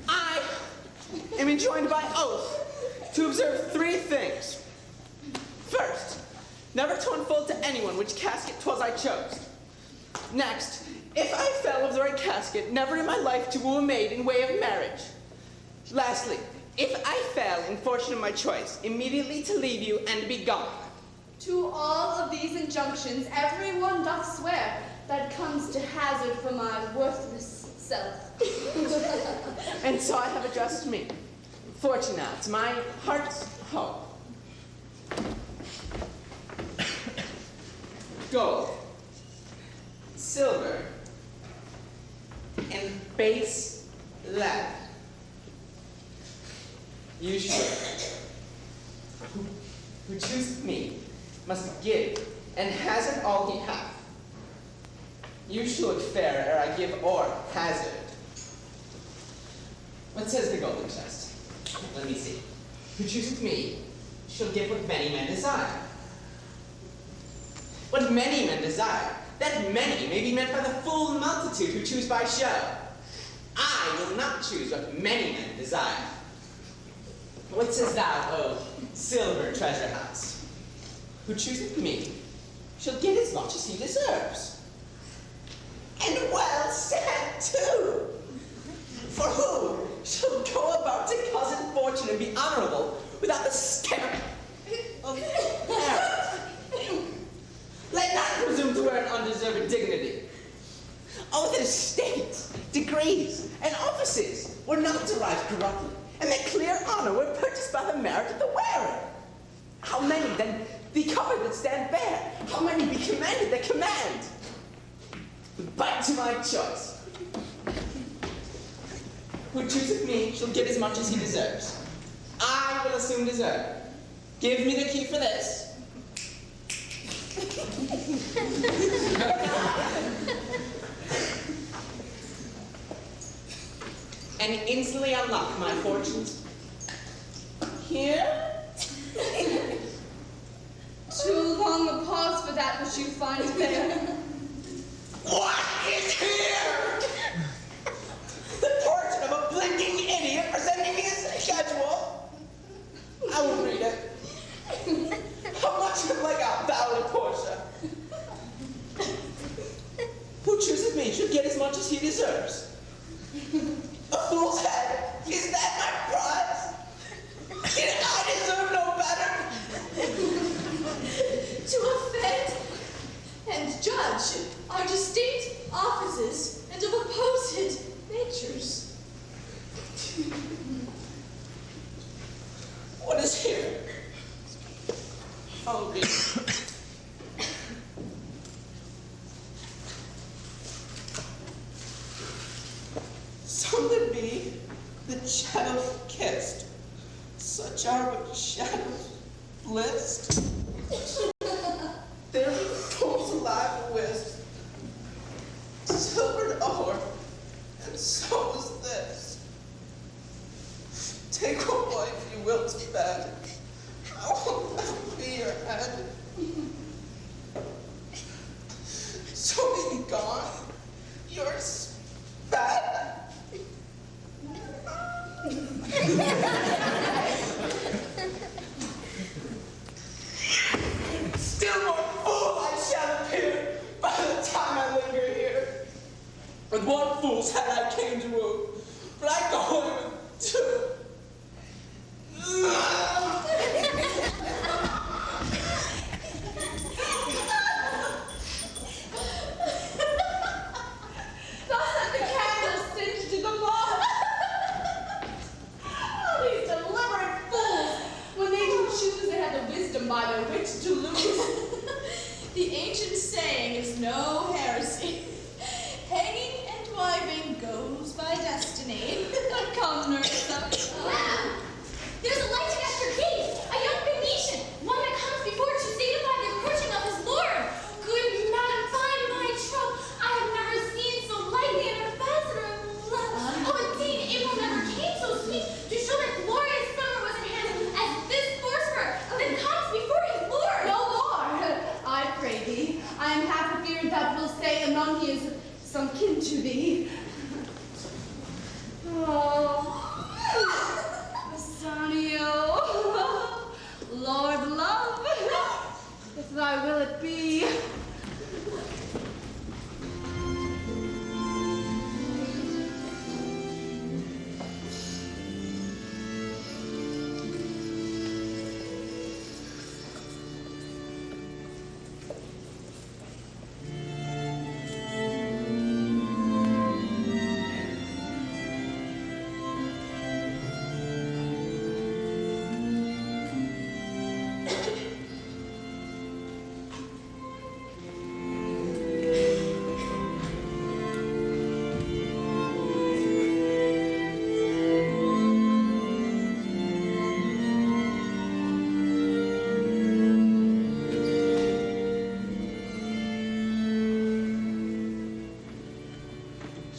I am enjoined by oath to observe 3 things. First, never to unfold to anyone which casket 'twas I chose. Next, if I fell of the right casket, never in my life to woo a maid in way of marriage. Lastly, if I fell in fortune of my choice, immediately to leave you and be gone. To all of these injunctions, everyone doth swear that comes to hazard for my worthless self. And so I have addressed me. Fortunat, my heart's hope. Gold, silver, and base lead. You should, who chooseth me, must give, and hazard all he hath. You shall look fair ere I give or hazard. What says the golden chest? Let me see. Who chooseth me shall give what many men desire. What many men desire, that many may be meant by the full multitude who choose by show. I will not choose what many men desire. What says thou, O silver treasure house? Who chooseth me shall get as much as he deserves. And well said, too! For who shall go about to cousin fortune and be honorable without the scamp of merit? Let none presume to wear an undeserved dignity. Oh, that estates, degrees, and offices were not derived corruptly, and that clear honor were purchased by the merit of the wearer. How many then be covered that stand bare? How many be commanded that command? But to my choice. Who chooseth me shall get as much as he deserves. I will assume deserve. Give me the key for this. And instantly unlock my fortunes. Here? Too long a pause for that which you find there. What is here? The portrait of a blinking idiot presenting me as a schedule. I will read it. How much would like a ballad of Portia? Who chooses me should get as much as he deserves. A fool's head, is that my prize? Did I deserve no better? To offend and judge are distinct offices and of opposite natures. What is here? I'll read. Some there be that shadows kissed, such are but shadows blissed. There be fools alive and whist, silvered o'er, and so is this. Take what wife you will to bed, I will not be your head. So be gone, your sped. Still more fool I shall appear by the time I linger here. With one fool's head I came to woo, but I go away with 2. The ancient saying is no heresy. Hanging and wiving goes by destiny. Come, nurse up. Wow! There's a lighted at your gate, a young Venetian, one that comes before to signify the approaching of his lord. Good madam, find my troth. I have never seen so lively an ambassador of love. Oh, indeed, April never came so sweet to show that glorious summer was at hand as this Forcifer that comes before his lord. No more, I pray thee. I am half afeared that will say anon he is some kin to thee. Oh, Bassanio, Lord love, if thy will it be.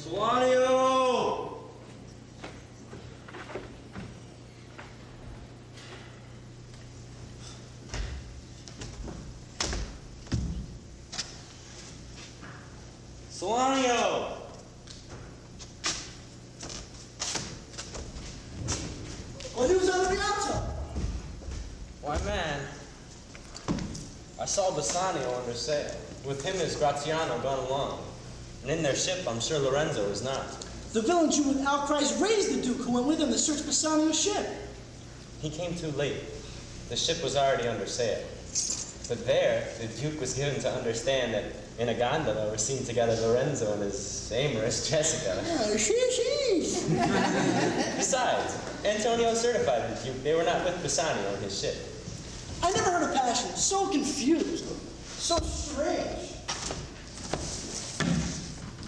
Solanio! Solanio! What news on the Rialto? Why, man, I saw Bassanio under sail. With him is Graziano gone along. And in their ship, I'm sure Lorenzo is not. The villain Jew with outcries raised the Duke who went with him to search Bassanio's ship. He came too late. The ship was already under sail. But there, the Duke was given to understand that in a gondola were seen together Lorenzo and his amorous Jessica. Oh, sheesh. Besides, Antonio certified the Duke they were not with Bassanio in his ship. I never heard of passion so confused, so strange,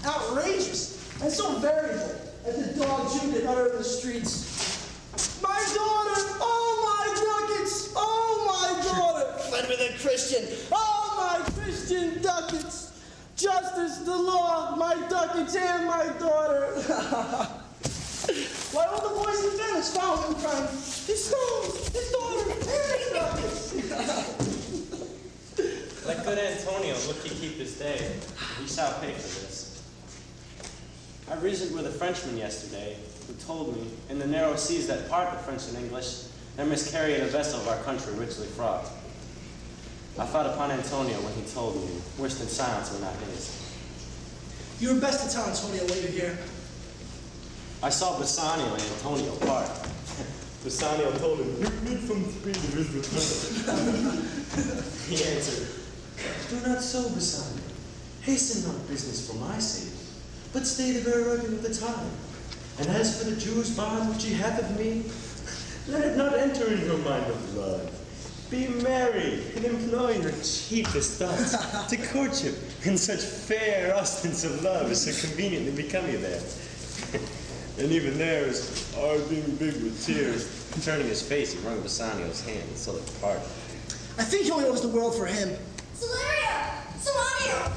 outrageous, and so variable as the dog Jew that uttered in the streets. My daughter! Oh, my ducats! Oh, my daughter! Fled with a Christian! Oh, my Christian ducats! Justice, the law, my ducats, and my daughter! Why all the boys in Venice followed him crying, his soul, his daughter, and his ducats! Let good Antonio look he keep his day. He shall pay for this. I reasoned with a Frenchman yesterday, who told me, in the narrow seas that part the French and English, there miscarried a vessel of our country richly fraught. I thought upon Antonio when he told me, wished in silence were not his. You were best to tell Antonio what you hear. I saw Bassanio and Antonio part. Bassanio told him, "You need some speed in his return." He answered, "Do not so, Bassanio. Hasten not business for my sake, but stay the very reckoning of the time. And as for the Jewish bond which ye hath of me, let it not enter in your mind of love. Be merry, and employ your chiefest thoughts to courtship, and such fair ostents of love as so conveniently become you there." And even there is our being big with tears. Turning his face, he wrung Bassanio's hand until it parted. I think he only owes the world for him. Solario! Solanio!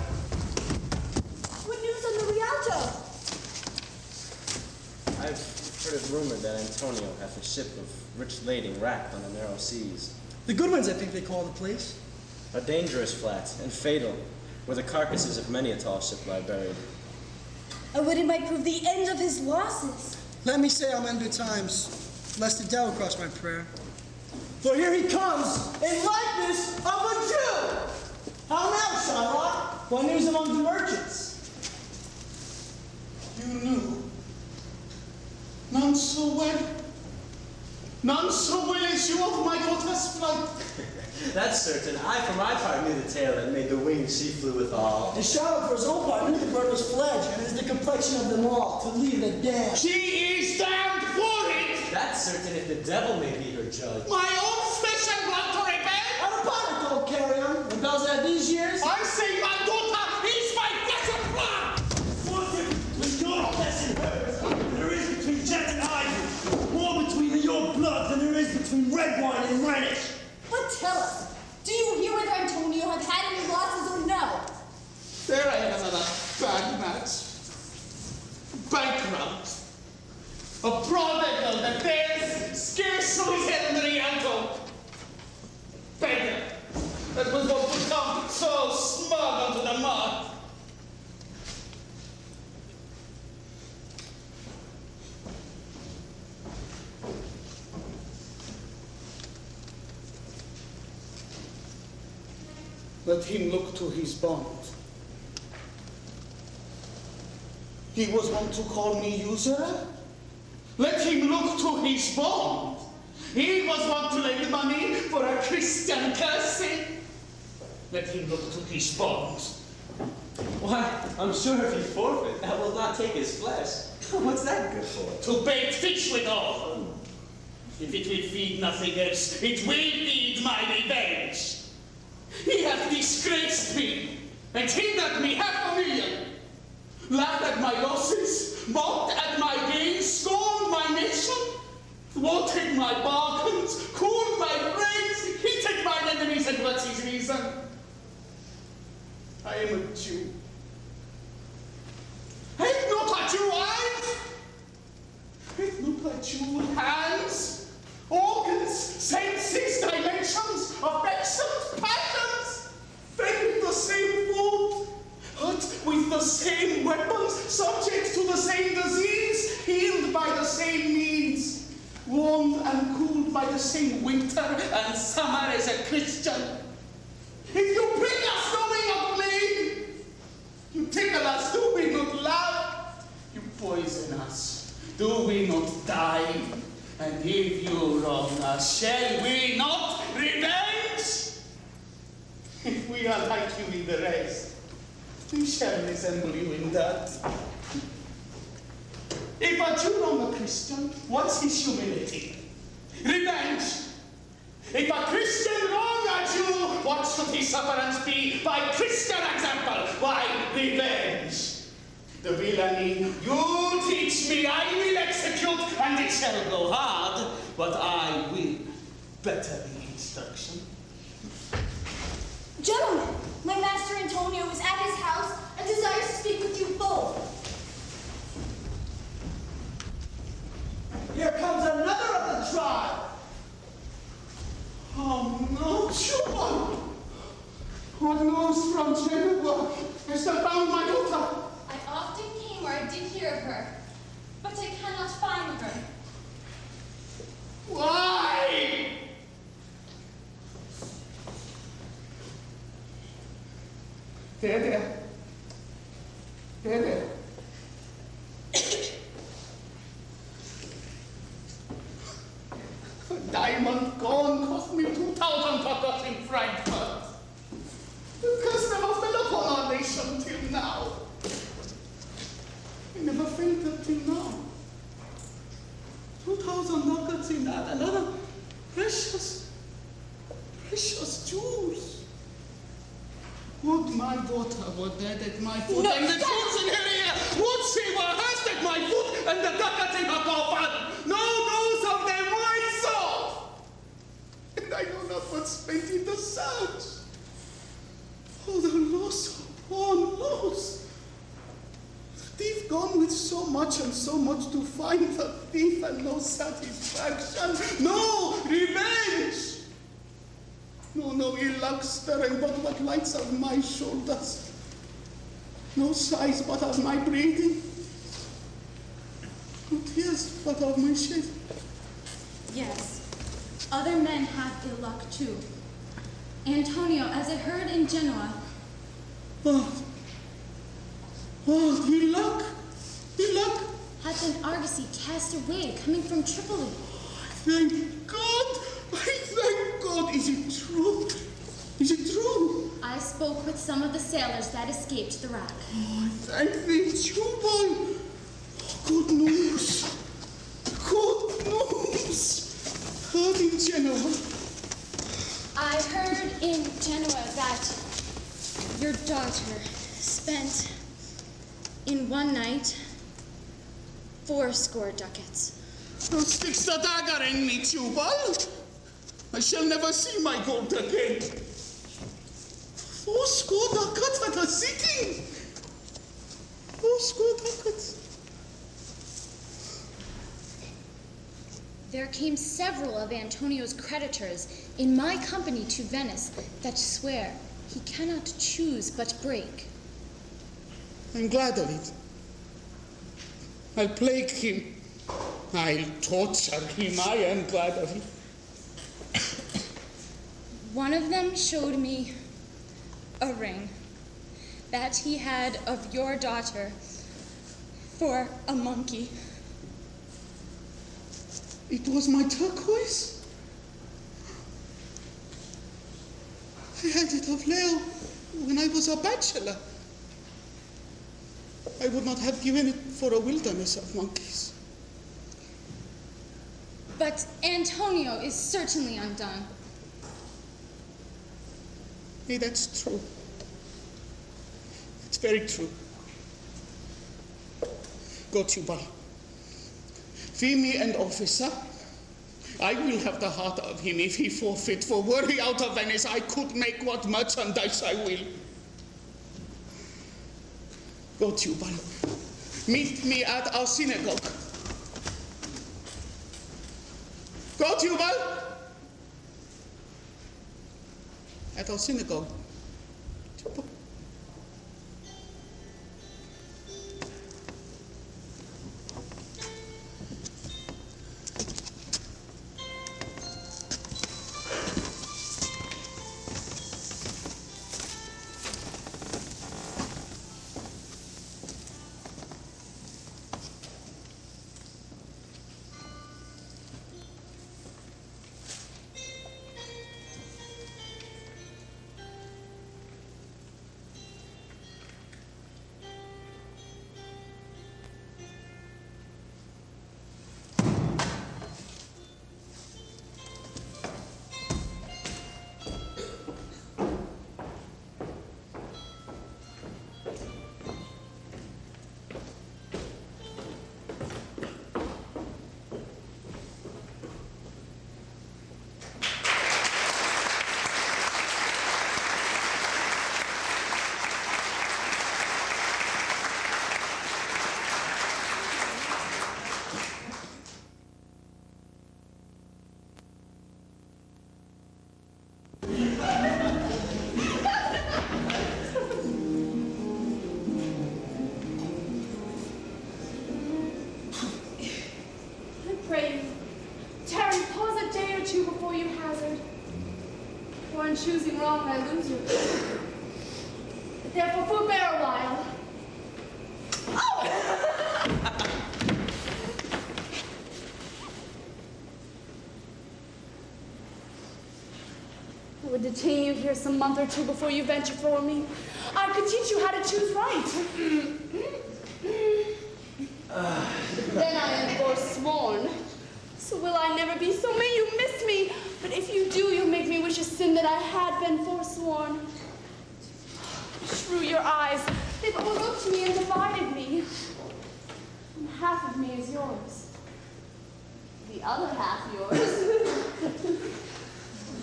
What news on the Rialto? I've heard it rumored that Antonio hath a ship of rich lading wracked on the narrow seas. The Goodwins, I think they call the place. A dangerous flat and fatal, where the carcasses of many a tall ship lie buried. I would it might prove the end of his losses. Let me say I'm in good times, lest the devil cross my prayer. For here he comes, in likeness of a Jew! How now, Shylock? What news among the merchants? You knew. None so well. None so well as you of my godless flight. That's certain. I, for my part, knew the tale that made the wings she flew withal. And Shylock, for his own part, knew the bird was fledged, and is the complexion of them all, to leave the damned. She is damned for it! That's certain if the devil may be her judge. My own flesh and blood to rebel! Out upon it, old carrion. Rebels at these years? I Let him look to his bond. He was wont to call me usurer. Let him look to his bond. He was wont to lend money for a Christian cursing. Let him look to his bond. Why, I'm sure if he forfeit, that will not take his flesh. What's that good for? To bait fish withal. If it will feed nothing else, it will feed my revenge. He hath disgraced me and hindered me $500,000. Laughed at my losses, mocked at my gains, scorned my nation, thwarted my bargains, cooled my brains, heated mine enemies, and what's his reason? I am a Jew. Hath not a Jew eyes? Hath not a Jew hands, organs, senses, dimensions, affections, passions, fed with the same food, hurt with the same weapons, subject to the same disease, healed by the same means, warmed and cooled by the same winter and summer as a Christian. If you bring us knowing of me, you tickle us, do we not love? You poison us, do we not die? And if you wrong us, shall we not revenge? If we are like you in the rest, we shall resemble you in that. If a Jew wrong a Christian, what's his humility? Revenge. If a Christian wrong a Jew, what should his sufferance be? By Christian example, why revenge? The villainy you teach me, I will execute, and it shall go hard, but I will better the instruction. Gentlemen, my master Antonio is at his house and desires to speak with you both. Here comes another of the tribe. Oh no, Chuba! What news from Genova? Has they found my daughter? I often came where I did hear of her, but I cannot find her. Why? There. Diamond gone cost me 2,000 ducats in Frankfurt. The curse never fell upon our nation till now. It never fainted till now. 2,000 ducats in that, another precious jewels. Would my daughter were dead at my foot, No, and the stop! jewels in her ear, would she were hers at my foot, and the ducats in her coffin. No news of them I saw. And I know not what's spent in the search. Oh, the loss upon loss. The thief gone with so much and so much to find the thief, and no satisfaction, no revenge. No ill luck stirring but what lights of my shoulders. No sighs but of my breathing. No tears but of my shame. Yes, other men have ill luck too. Antonio, as I heard in Genoa. Ill luck? Hath an argosy cast away coming from Tripoli. Thank God! Thank God! Is it true? Is it true? I spoke with some of the sailors that escaped the wreck. Oh, thank thee, Chuba! Good news! Good news! Heard in Genoa. I heard in Genoa that your daughter spent in one night 80 ducats. Now sticks the dagger in me, Tubal. I shall never see my gold again. 80 ducats at a sitting. 80 ducats. There came several of Antonio's creditors in my company to Venice that swear he cannot choose but break. I'm glad of it. I'll plague him. I'll torture him. I am glad of it. One of them showed me a ring that he had of your daughter for a monkey. It was my turquoise? I had it of Leo when I was a bachelor. I would not have given it for a wilderness of monkeys. But Antonio is certainly undone. Hey, that's true. It's very true. Go, Tubal. Fee me an officer. I will have the heart of him if he forfeit. For were he out of Venice, I could make what merchandise I will. Go, Tubal. Meet me at our synagogue. Go, Tubal! At our synagogue. Tubal. Choosing wrong, I lose you. Therefore, forbear a while. I would detain you here some month or two before you venture for me. I could teach you how to choose right. Then I am forsworn. So will I never be, so may you miss me. But if you do, you make me wish a sin that I had been forsworn. Shrew your eyes, they've overlooked me and divided me. And half of me is yours. The other half yours.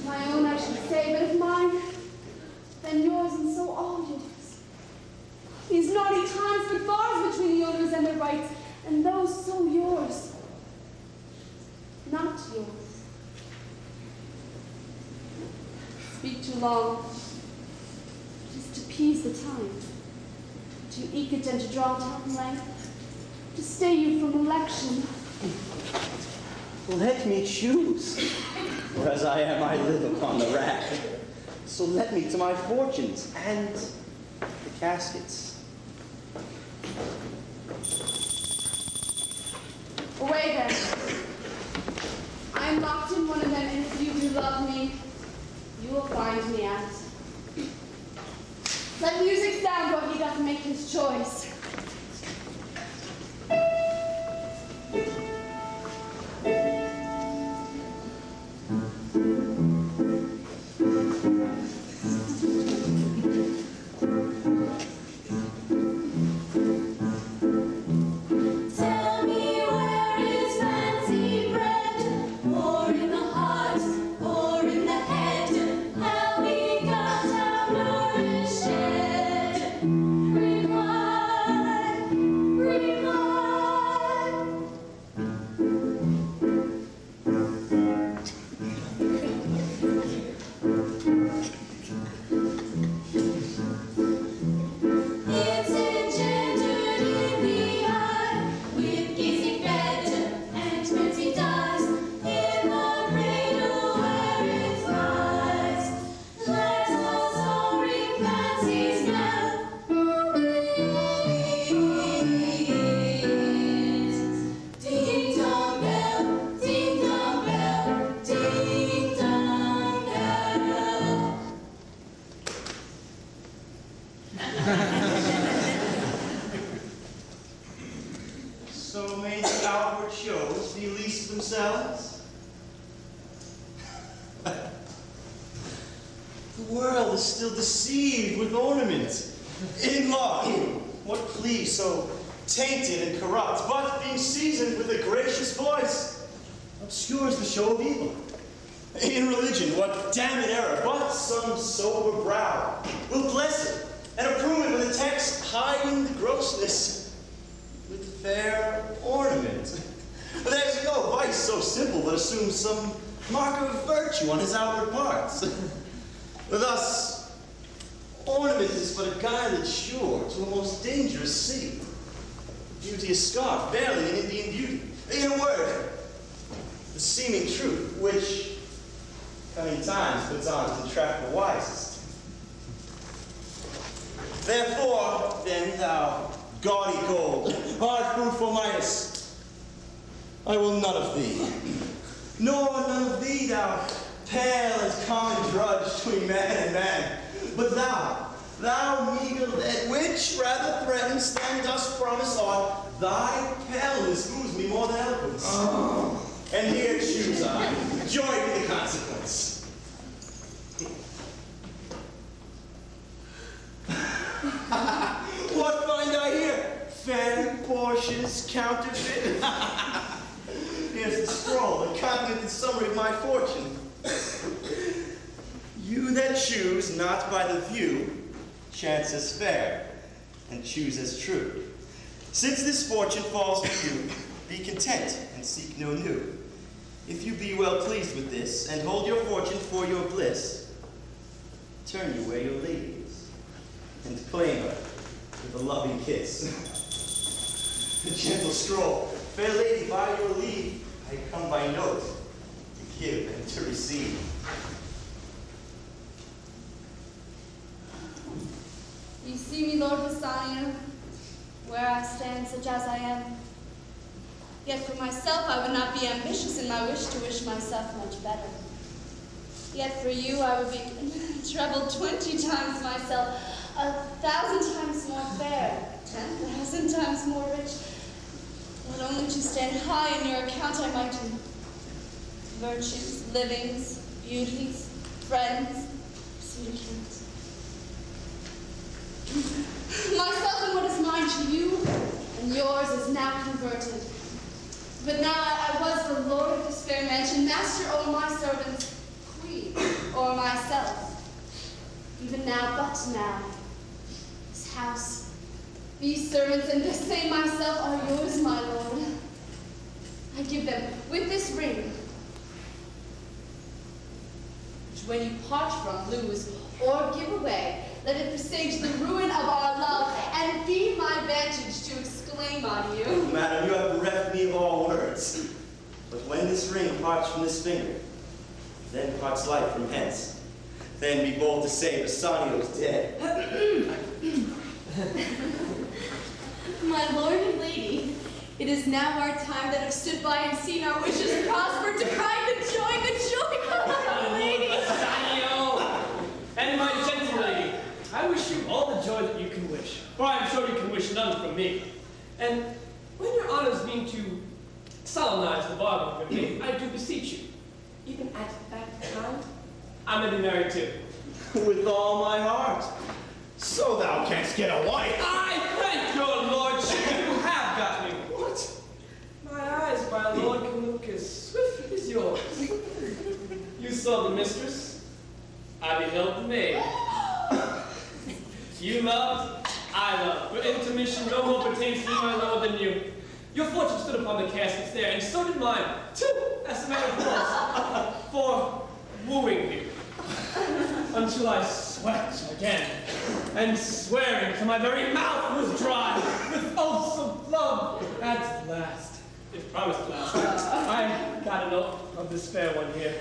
My own, I should say, but if mine, then yours, and so all yours. These naughty times put bars between the owners and their rights, and those so yours. Not yours. Speak too long, just to appease the time, to eke it and to draw time length, to stay you from election. Let me choose, for as I am, I live upon the rack. So let me to my fortunes and the caskets. Away then. I am locked in one of them, and if you do love me, you will find me at. Let music sound while he doth make his choice. Required So may the outward shows be least themselves? The world is still deceived with ornament. In law, what plea so tainted and corrupt, but being seasoned with a gracious voice, obscures the show of evil? In religion, what damned error, but some sober brow will bless it and approve it with a text hiding the grossness with fair ornament. There's no vice so simple but assumes some mark of virtue on his outward parts. Thus, ornament is but a guided shore to a most dangerous sea. Beauty is scarf, barely an Indian beauty. In a word, the seeming truth, which coming times puts on to trap the wisest. Therefore, then, thou gaudy gold, hard fruitful Midas, I will none of thee, nor none of thee, thou pale and common drudge between man and man, but thou meager lead, which rather threatens than dost promise aught, thy paleness moves me more than eloquence. Oh. And here choose I, joy be the consequence. What find I here? Fair Portia's counterfeit. Here's the scroll, the continented summary of my fortune. You that choose not by the view, chance as fair, and choose as true. Since this fortune falls to you, be content and seek no new. If you be well pleased with this, and hold your fortune for your bliss, turn you where your lady is, and claim her with a loving kiss. The gentle scroll, fair lady, by your leave, I come by note to give and to receive. You see me, Lord Bassanio, where I stand such as I am. Yet for myself I would not be ambitious in my wish to wish myself much better. Yet for you I would be treble 20 times myself, 1,000 times more fair, 10,000 times more rich. Not only to stand high in your account I might do virtues, livings, beauties, friends, pursuit accounts. Myself and what is mine to you, and yours is now converted. But now I was the lord of this fair mansion, master o'er my servants, queen o'er myself. Even now, but now, this house, these servants, and this same myself are yours, my lord. I give them with this ring, which when you part from, lose, or give away, let it presage the ruin of our love, and be my vantage to exclaim on you. Madam, you have bereft me of all words. But when this ring parts from this finger, then parts life from hence. Then be bold to say Bassanio is dead. My lord and lady, it is now our time that have stood by and seen our wishes prosper to cry the joy of our lady. Bassanio! And my gentle lady, I wish you all the joy that you can wish, for I am sure you can wish none from me. And when your honors mean to solemnize the bargain with me, I do beseech you, even at that time, I may be married too. With all my heart. So thou canst get a wife. I thank your lordship, you have got me. What? My eyes, my lord, can look as swift as yours. You saw the mistress, I beheld the maid. You loved, I love. For intermission, no more pertains to me, my lord, than you. Your fortune stood upon the caskets there, and so did mine, too, as a matter of course, for wooing you. Until I sweat again, and swearing till my very mouth was dry, with oaths of love. At last, if promised at last, I got an oath of this fair one here,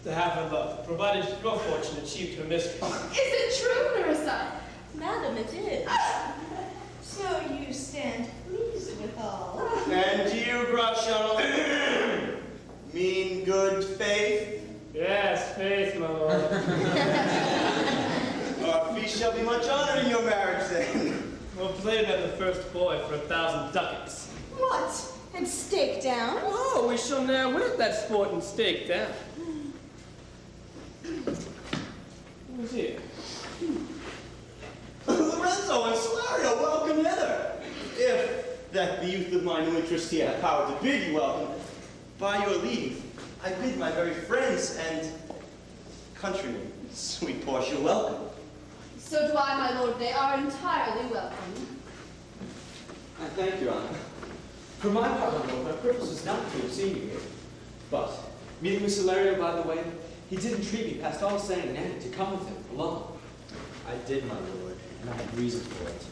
to have her love, provided your fortune achieved her mistress. Is it true, Nerissa? be much honor in your marriage then. Well, played by the first boy for 1,000 ducats. What? And stake down? Oh, we shall ne'er win at that sport and stake down. Who's here? Lorenzo and Salario, welcome hither. If that the youth of mine who interest here have power to bid you welcome, by your leave, I bid my very friends and countrymen, sweet Portia, welcome. So do I, my lord. They are entirely welcome. I thank your honor. For my part, my lord, my purpose is not to have seen you here. But, meeting with Salario, by the way, he did entreat me past all saying and ending to come with him alone. I did, my lord, and I had reason for it.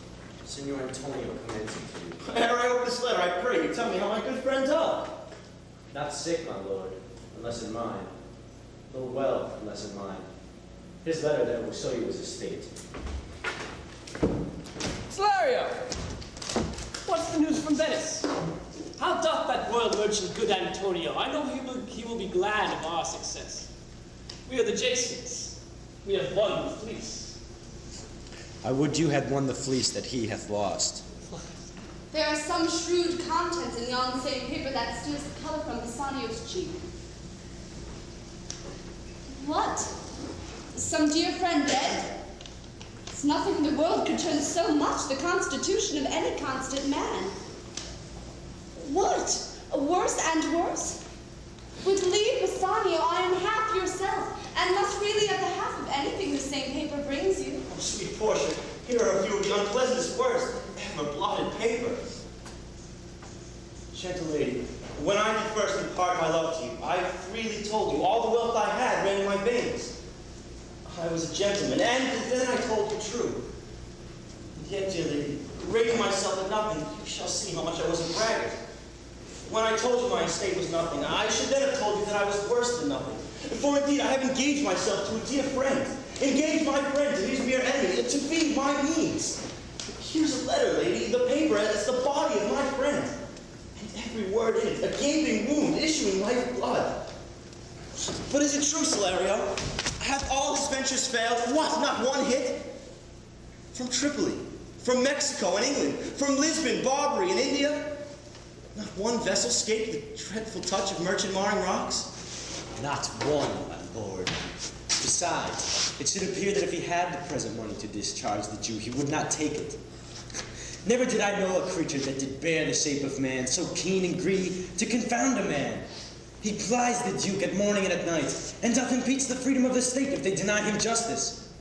Signor Antonio commands him to you. Ere I open this letter, I pray you tell me how my good friends are. Not sick, my lord, unless in mind. Nor well, unless in mind. His letter there will show you his estate. Salario! What's the news from Venice? How doth that royal merchant good Antonio? I know he will be glad of our success. We are the Jasons. We have won the fleece. I would you had won the fleece that he hath lost. There are some shrewd contents in yon same paper that steals the color from Bassanio's cheek. What? Some dear friend dead? It's nothing in the world could turn so much the constitution of any constant man. What? Worse and worse? With leave, Bassanio, I am half yourself, and must really have the half of anything the same paper brings you. Oh, sweet Portia, here are a few of the unpleasantest words ever blotted paper. Gentle lady, when I did first impart my love to you, I freely told you all the wealth I had ran in my veins. I was a gentleman, and then I told you true. And yet, dear lady, rating myself at nothing, you shall see how much I was a braggart. When I told you my estate was nothing, I should then have told you that I was worse than nothing. For indeed, I have engaged myself to a dear friend, engaged my friend to his mere enemy, to feed my needs. Here's a letter, lady, the paper, it's the body of my friend. And every word in it, a gaping wound, issuing life blood. But is it true, Salario? Have all his ventures failed? What, not one hit? From Tripoli, from Mexico and England, from Lisbon, Barbary, and India? Not one vessel escaped the dreadful touch of merchant-marring rocks? Not one, my lord. Besides, it should appear that if he had the present money to discharge the Jew, he would not take it. Never did I know a creature that did bear the shape of man, so keen and greedy to confound a man. He plies the Duke at morning and at night, and doth impeach the freedom of the state if they deny him justice.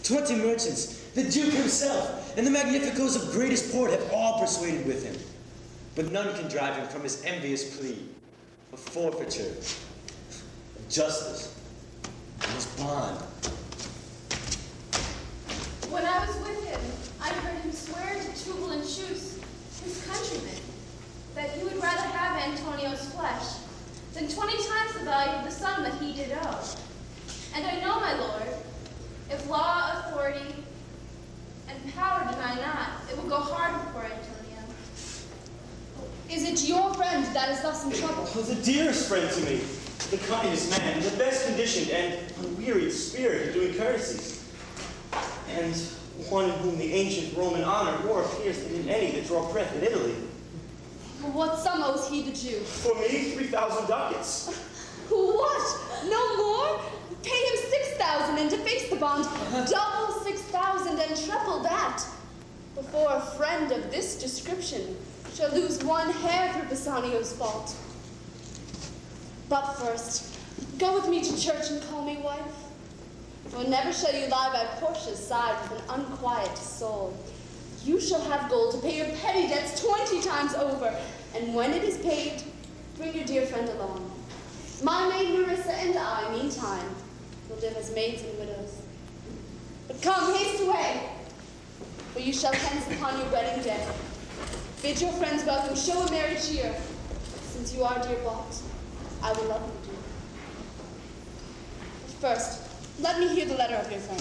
20 merchants, the Duke himself, and the magnificos of greatest port have all persuaded with him. But none can drive him from his envious plea of forfeiture, of justice, and his bond. When I was with him, I heard him swear to Tubal and Chus, his countrymen, that he would rather have Antonio's flesh than 20 times the value of the sum that he did owe. And I know, my lord, if law, authority, and power deny not, it will go hard before Antonio. Is it your friend that is thus in trouble? Oh, the dearest friend to me, the kindest man, the best conditioned and unwearied spirit of doing courtesies, and one in whom the ancient Roman honor more appears than in any that draw breath in Italy. What sum owes he the Jew? For me, 3,000 ducats. What? No more? Pay him 6,000 and deface the bond. Double 6,000 and treble that. Before a friend of this description shall lose one hair through Bassanio's fault. But first, go with me to church and call me wife. For never shall you lie by Portia's side with an unquiet soul. You shall have gold to pay your petty debts 20 times over, and when it is paid, bring your dear friend along. My maid Marissa and I, meantime, will live as maids and widows. But come, haste away, for you shall hence upon your wedding day. Bid your friends welcome, show a merry cheer. Since you are dear bought, I will love you, dear. But first, let me hear the letter of your friend.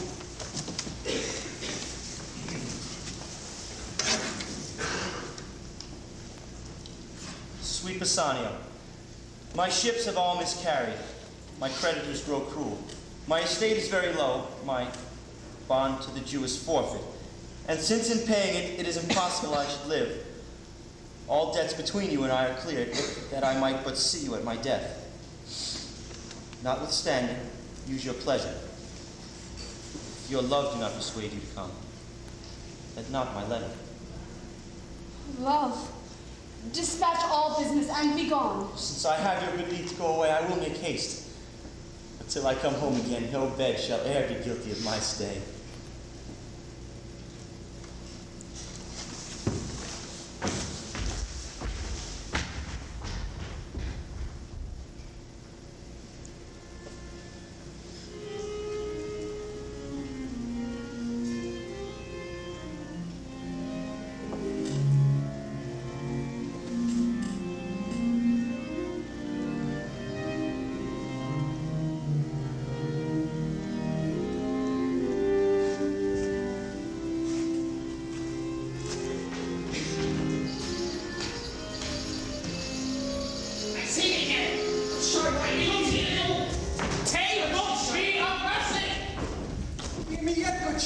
Sweet Bassanio, my ships have all miscarried. My creditors grow cruel. My estate is very low. My bond to the Jew is forfeit, and since in paying it, it is impossible I should live, all debts between you and I are cleared, if that I might but see you at my death. Notwithstanding, use your pleasure. If your love do not persuade you to come, let not my letter. Love, dispatch all business and be gone. Since I have your good leave to go away, I will make haste. But till I come home again, no bed shall e'er be guilty of my stay.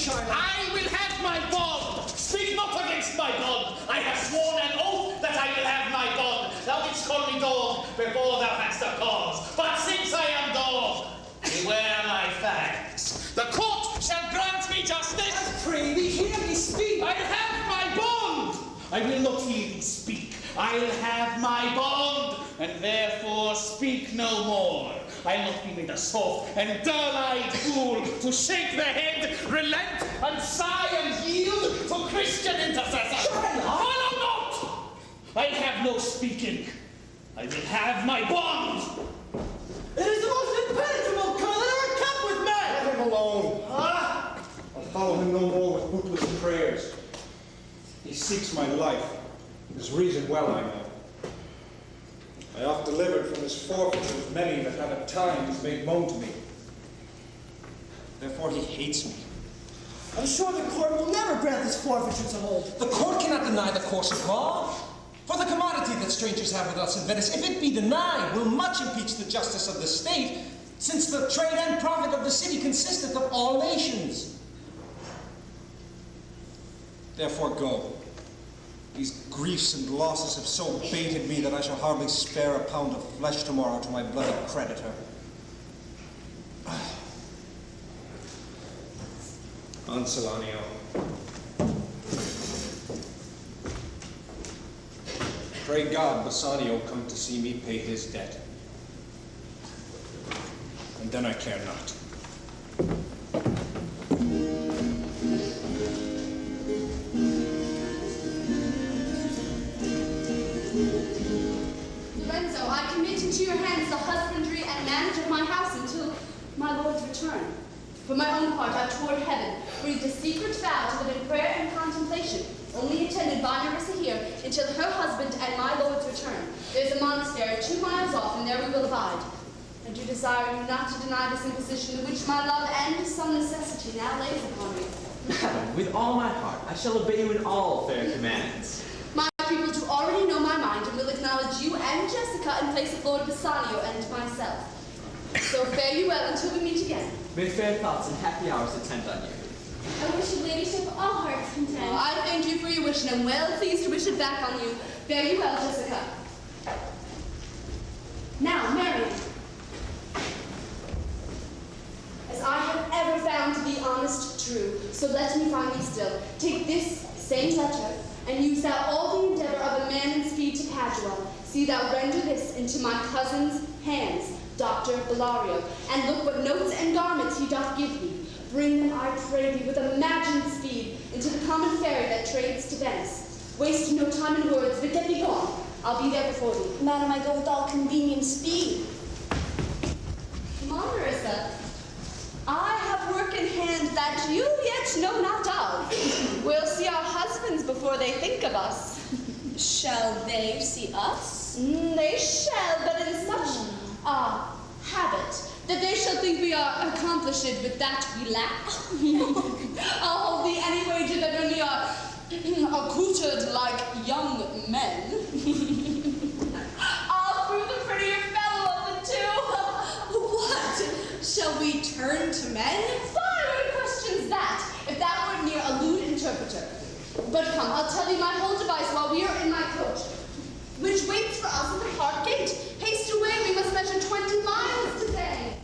I will have my bond. Speak not against my bond. I have sworn an oath that I will have my bond. Thou didst call me dog before thou hadst a cause. But since I am dog, beware my fangs. The court shall grant me justice. Pray thee, hear me speak. I have my bond. I will not hear thee speak. I'll have my bond, and therefore speak no more. I'll not be made a soft and dull-eyed fool to shake the head, relent, and sigh and yield to Christian intercessor. Follow not! I have no speaking. I will have my bond. It is the most impenetrable cur that ever kept with men. Let him alone. I'll follow him no more with bootless prayers. He seeks my life. His reason well I know. I oft delivered from his forfeitures many that have at times made moan to me. Therefore he hates me. I'm sure the court will never grant this forfeiture to hold. The court cannot deny the course of law. For the commodity that strangers have with us in Venice, if it be denied, will much impeach the justice of the state, since the trade and profit of the city consisteth of all nations. Therefore go. These griefs and losses have so baited me that I shall hardly spare a pound of flesh tomorrow to my bloody creditor. Ancelanio. Pray God Bassanio come to see me pay his debt. And then I care not. Lorenzo, I commit into your hands the husbandry and manage of my house until my lord's return. For my own part, I toward heaven breathed a secret vow to live in prayer and contemplation, only attended by Nerissa here until her husband and my lord's return. There is a monastery 2 miles off, and there we will abide. I do desire you not to deny this imposition, which my love and some necessity now lays upon me. Madam, with all my heart, I shall obey you in all fair commands. My people do already know my mind and will acknowledge you and Jessica in place of Lord Bassanio and myself. So fare you well until we meet again. May fair thoughts and happy hours attend on you. I wish your ladyship all hearts content. Oh, I thank you for your wish, and am well pleased to wish it back on you. Fare you well, Jessica. Now, Marion. As I have ever found to be honest, true, so let me find thee still. Take this same letter, and use thou all the endeavor of a man in speed to Padua. See thou render this into my cousin's hands, Dr. Bellario, and look what notes and garments he doth give thee. Bring them, I pray thee, with imagined speed, into the common ferry that trades to Venice. Waste no time in words, but get thee gone. I'll be there before thee. Madam, I go with all convenient speed. Come on, Nerissa. I have work in hand that you yet know not of. We'll see our husbands before they think of us. Shall they see us? They shall, but in such habit that they shall think we are accomplished with that we lack. I'll hold thee any wager that when we are accoutred like young men, I'll prove the prettier fellow of the two. What? Shall we turn to men? Fire questions that. But come, I'll tell you my whole device while we are in my coach, which waits for us at the park gate. Haste away, we must measure 20 miles today.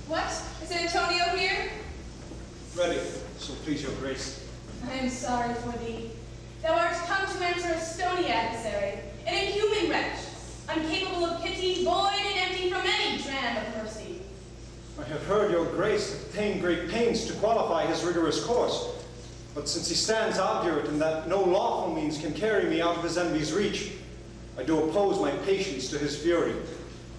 What? Is Antonio here? Ready, so please your grace. I am sorry for thee. Thou art come to answer a stony adversary, an inhuman wretch, incapable of pity, void and empty from any dram of mercy. I have heard your grace hath ta'en great pains to qualify his rigorous course. But since he stands obdurate in that no lawful means can carry me out of his enemy's reach, I do oppose my patience to his fury,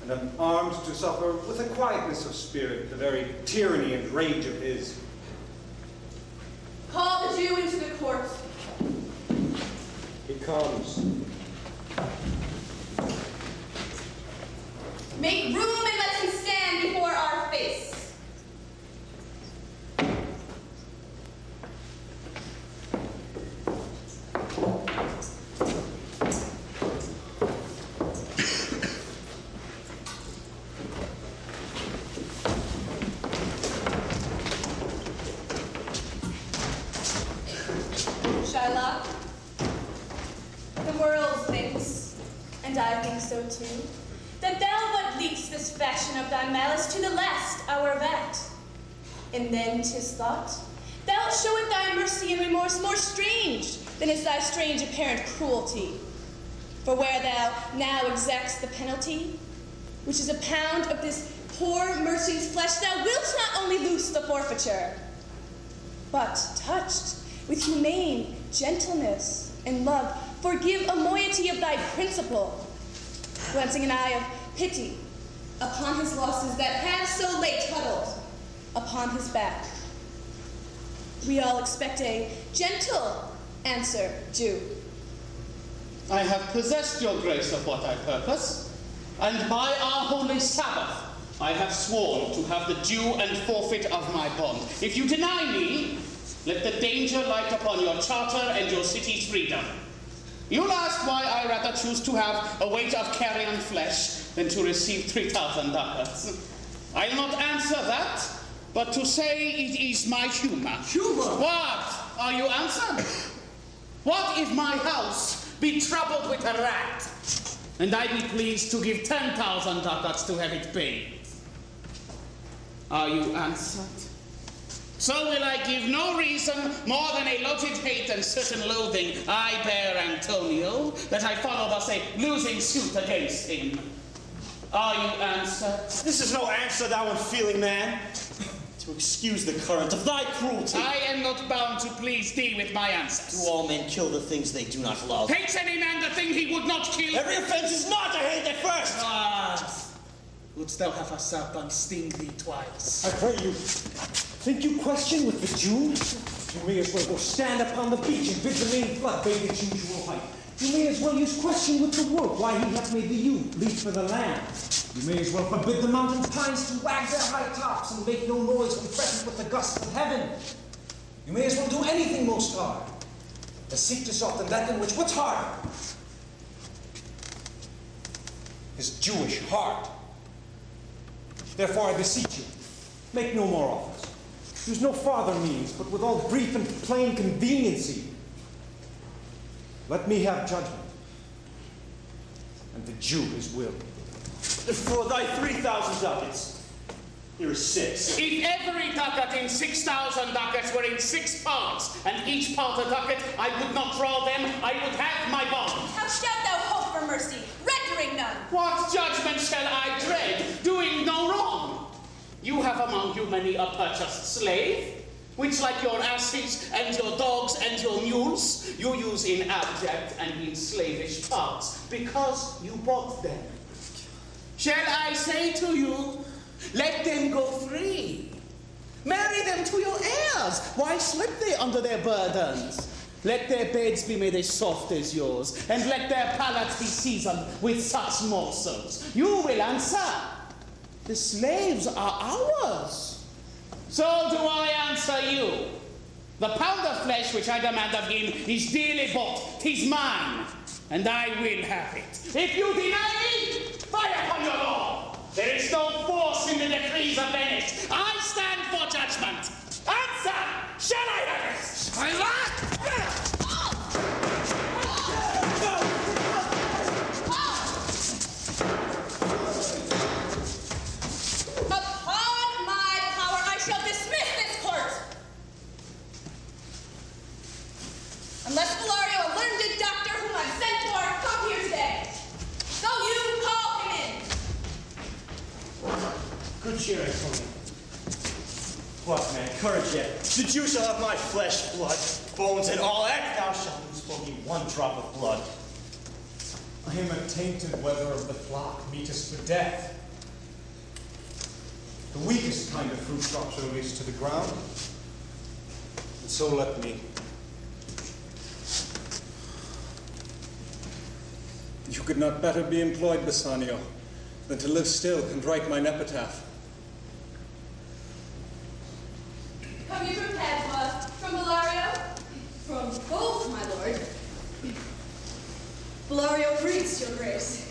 and am armed to suffer with a quietness of spirit the very tyranny and rage of his. Call the Jew into the court. He comes. Make room and let him stand before our face. Shylock, the world thinks, and I think so too, that thou but leadst this fashion of thy malice to the last hour of act. And then 'tis thought, thou showest thy mercy and remorse more strange than is thy strange apparent cruelty. For where thou now exacts the penalty, which is a pound of this poor mercy's flesh, thou wilt not only loose the forfeiture, but touched with humane gentleness and love, forgive a moiety of thy principle, glancing an eye of pity upon his losses that have so late huddled upon his back. We all expect a gentle answer, Jew. I have possessed your grace of what I purpose, and by our holy Sabbath, I have sworn to have the due and forfeit of my bond. If you deny me, let the danger light upon your charter and your city's freedom. You'll ask why I rather choose to have a weight of carrion flesh than to receive 3,000 ducats. I'll not answer that, but to say it is my humor. Humor? What? Are you answered? What if my house be troubled with a rat, and I be pleased to give 10,000 ducats to have it paid? Are you answered? So will I give no reason more than a loaded hate and certain loathing I bear Antonio, that I follow thus a losing suit against him. Are you answered? This is no answer, thou unfeeling man. To excuse the current of thy cruelty. I am not bound to please thee with my answers. Do all men kill the things they do not love? Hates any man the thing he would not kill? Every offense is not to hate at first. Ah, wouldst thou have a serpent sting thee twice? I pray you, think you question with the Jew? You may as well go stand upon the beach and bid the main flood bathe its usual height. You may as well use question with the wood, why he hath made the yew leap for the land. You may as well forbid the mountain pines to wag their high tops and make no noise when threatened with the gusts of heaven. You may as well do anything most hard, but seek to soften that in which what's harder? His Jewish heart. Therefore I beseech you, make no more offers. Use no farther means, but with all brief and plain conveniency. Let me have judgment, and the Jew his will. For thy 3,000 ducats, here is 6. If every ducat in 6,000 ducats were in 6 parts, and each part a ducat, I would not draw them, I would have my bond. How shalt thou hope for mercy, rendering none? What judgment shall I dread, doing no wrong? You have among you many a purchased slave, which like your asses and your dogs and tools you use in abject and in slavish parts because you bought them. Shall I say to you, let them go free. Marry them to your heirs. Why slip they under their burdens? Let their beds be made as soft as yours, and let their palates be seasoned with such morsels. You will answer. The slaves are ours. So do I answer you. The pound of flesh which I demand of him is dearly bought. 'Tis mine, and I will have it. If you deny me, fire upon your law. There is no force in the decrees of Venice. I stand for judgment. Answer! Shall I have it? I Upon my power, I shall dismiss this court. Unless Bellario, a learned doctor whom I've sent for, come here today. So you call him in. Good cheer, Antonio. What, man, courage yet. The Jew shall have my flesh, blood, bones, and all, and thou shalt lose for me one drop of blood. I am a tainted wether of the flock, meetest for death. The weakest kind of fruit drops are released to the ground, and so let me. You could not better be employed, Bassanio, than to live still and write mine epitaph. Come you from Padua, from Bellario? From both, my lord. Bellario greets your grace.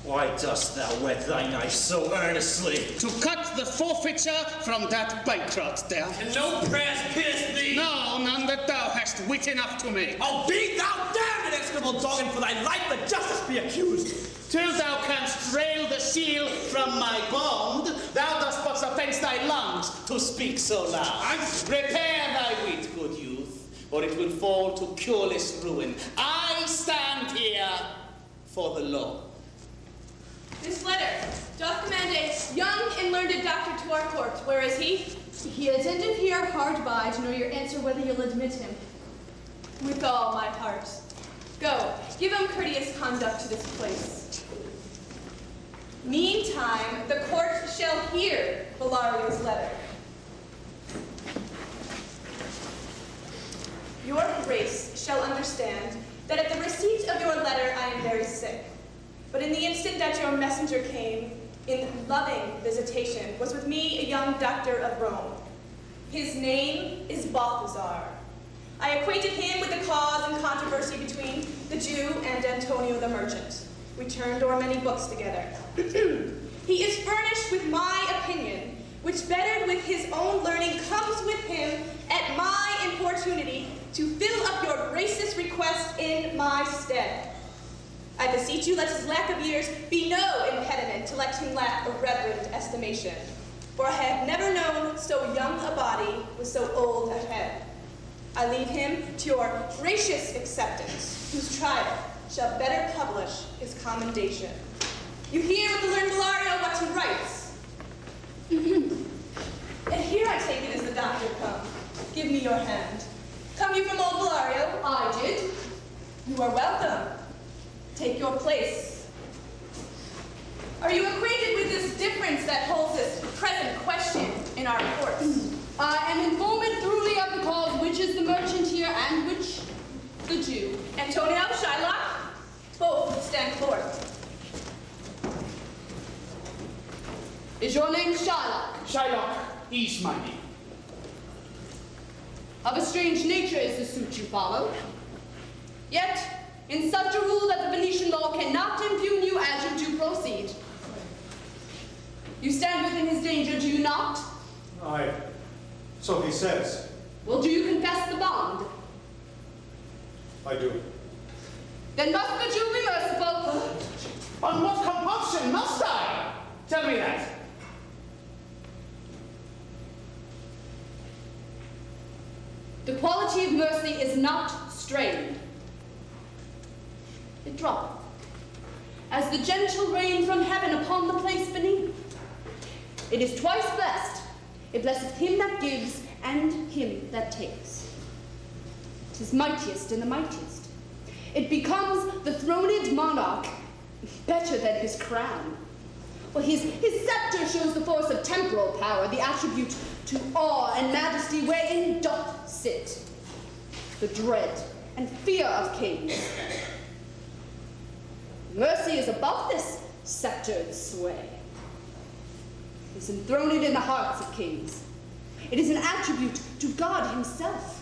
Why dost thou whet thy knife so earnestly? To cut the forfeiture from that bankrupt there. And no prayers pierce thee? No, none that thou hast wit enough to make. Oh, be thou damned, execrable dog, and for thy life let justice be accused. Till thou canst rail the seal from my bond, thou dost but offence thy lungs to speak so loud. Repair thy wit, good youth, or it will fall to cureless ruin. I stand here for the law. This letter doth command a young and learned doctor to our court. Where is he? He attendeth here hard by to know your answer whether you'll admit him. With all my heart. Go, give him courteous conduct to this place. Meantime, the court shall hear Bellario's letter. Your grace shall understand that at the receipt of your letter I am very sick. But in the instant that your messenger came, in loving visitation, was with me a young doctor of Rome. His name is Balthazar. I acquainted him with the cause and controversy between the Jew and Antonio the merchant. We turned o'er many books together. He is furnished with my opinion, which bettered with his own learning comes with him at my importunity to fill up your gracious request in my stead. I beseech you, let his lack of years be no impediment to let him lack a reverend estimation. For I have never known so young a body with so old a head. I leave him to your gracious acceptance, whose trial shall better publish his commendation. You hear with the learned Bellario what he writes. And here I take it as the doctor come. Give me your hand. Come you from old Bellario? I did. You are welcome. Take your place. Are you acquainted with this difference that holds this present question in our courts? I am informed thoroughly of the cause, which is the merchant here and which the Jew. Antonio, Shylock, both stand forth. Is your name Shylock? Shylock is my name. Of a strange nature is the suit you follow. Yet, in such a rule that the Venetian law cannot impugn you as you do proceed. You stand within his danger, do you not? Aye, so he says. Well, do you confess the bond? I do. Then must the Jew be merciful? On what compulsion must I? Tell me that. The quality of mercy is not strained. It droppeth. as the gentle rain from heaven upon the place beneath. It is twice blessed. It blesseth him that gives and him that takes. 'Tis mightiest in the mightiest. It becomes the throned monarch better than his crown. Well, his scepter shows the force of temporal power, the attribute to awe and majesty wherein doth sit the dread and fear of kings. Mercy is above this sceptered sway. It is enthroned in the hearts of kings. It is an attribute to God himself.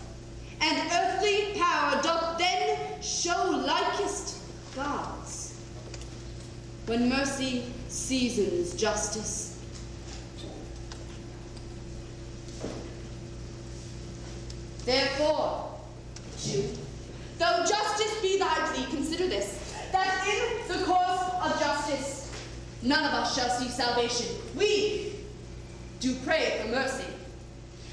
And earthly power doth then show likest God's. When mercy seasons justice. Therefore, Jew, though justice be thy plea, consider this, that in the course of justice, none of us shall see salvation. We do pray for mercy.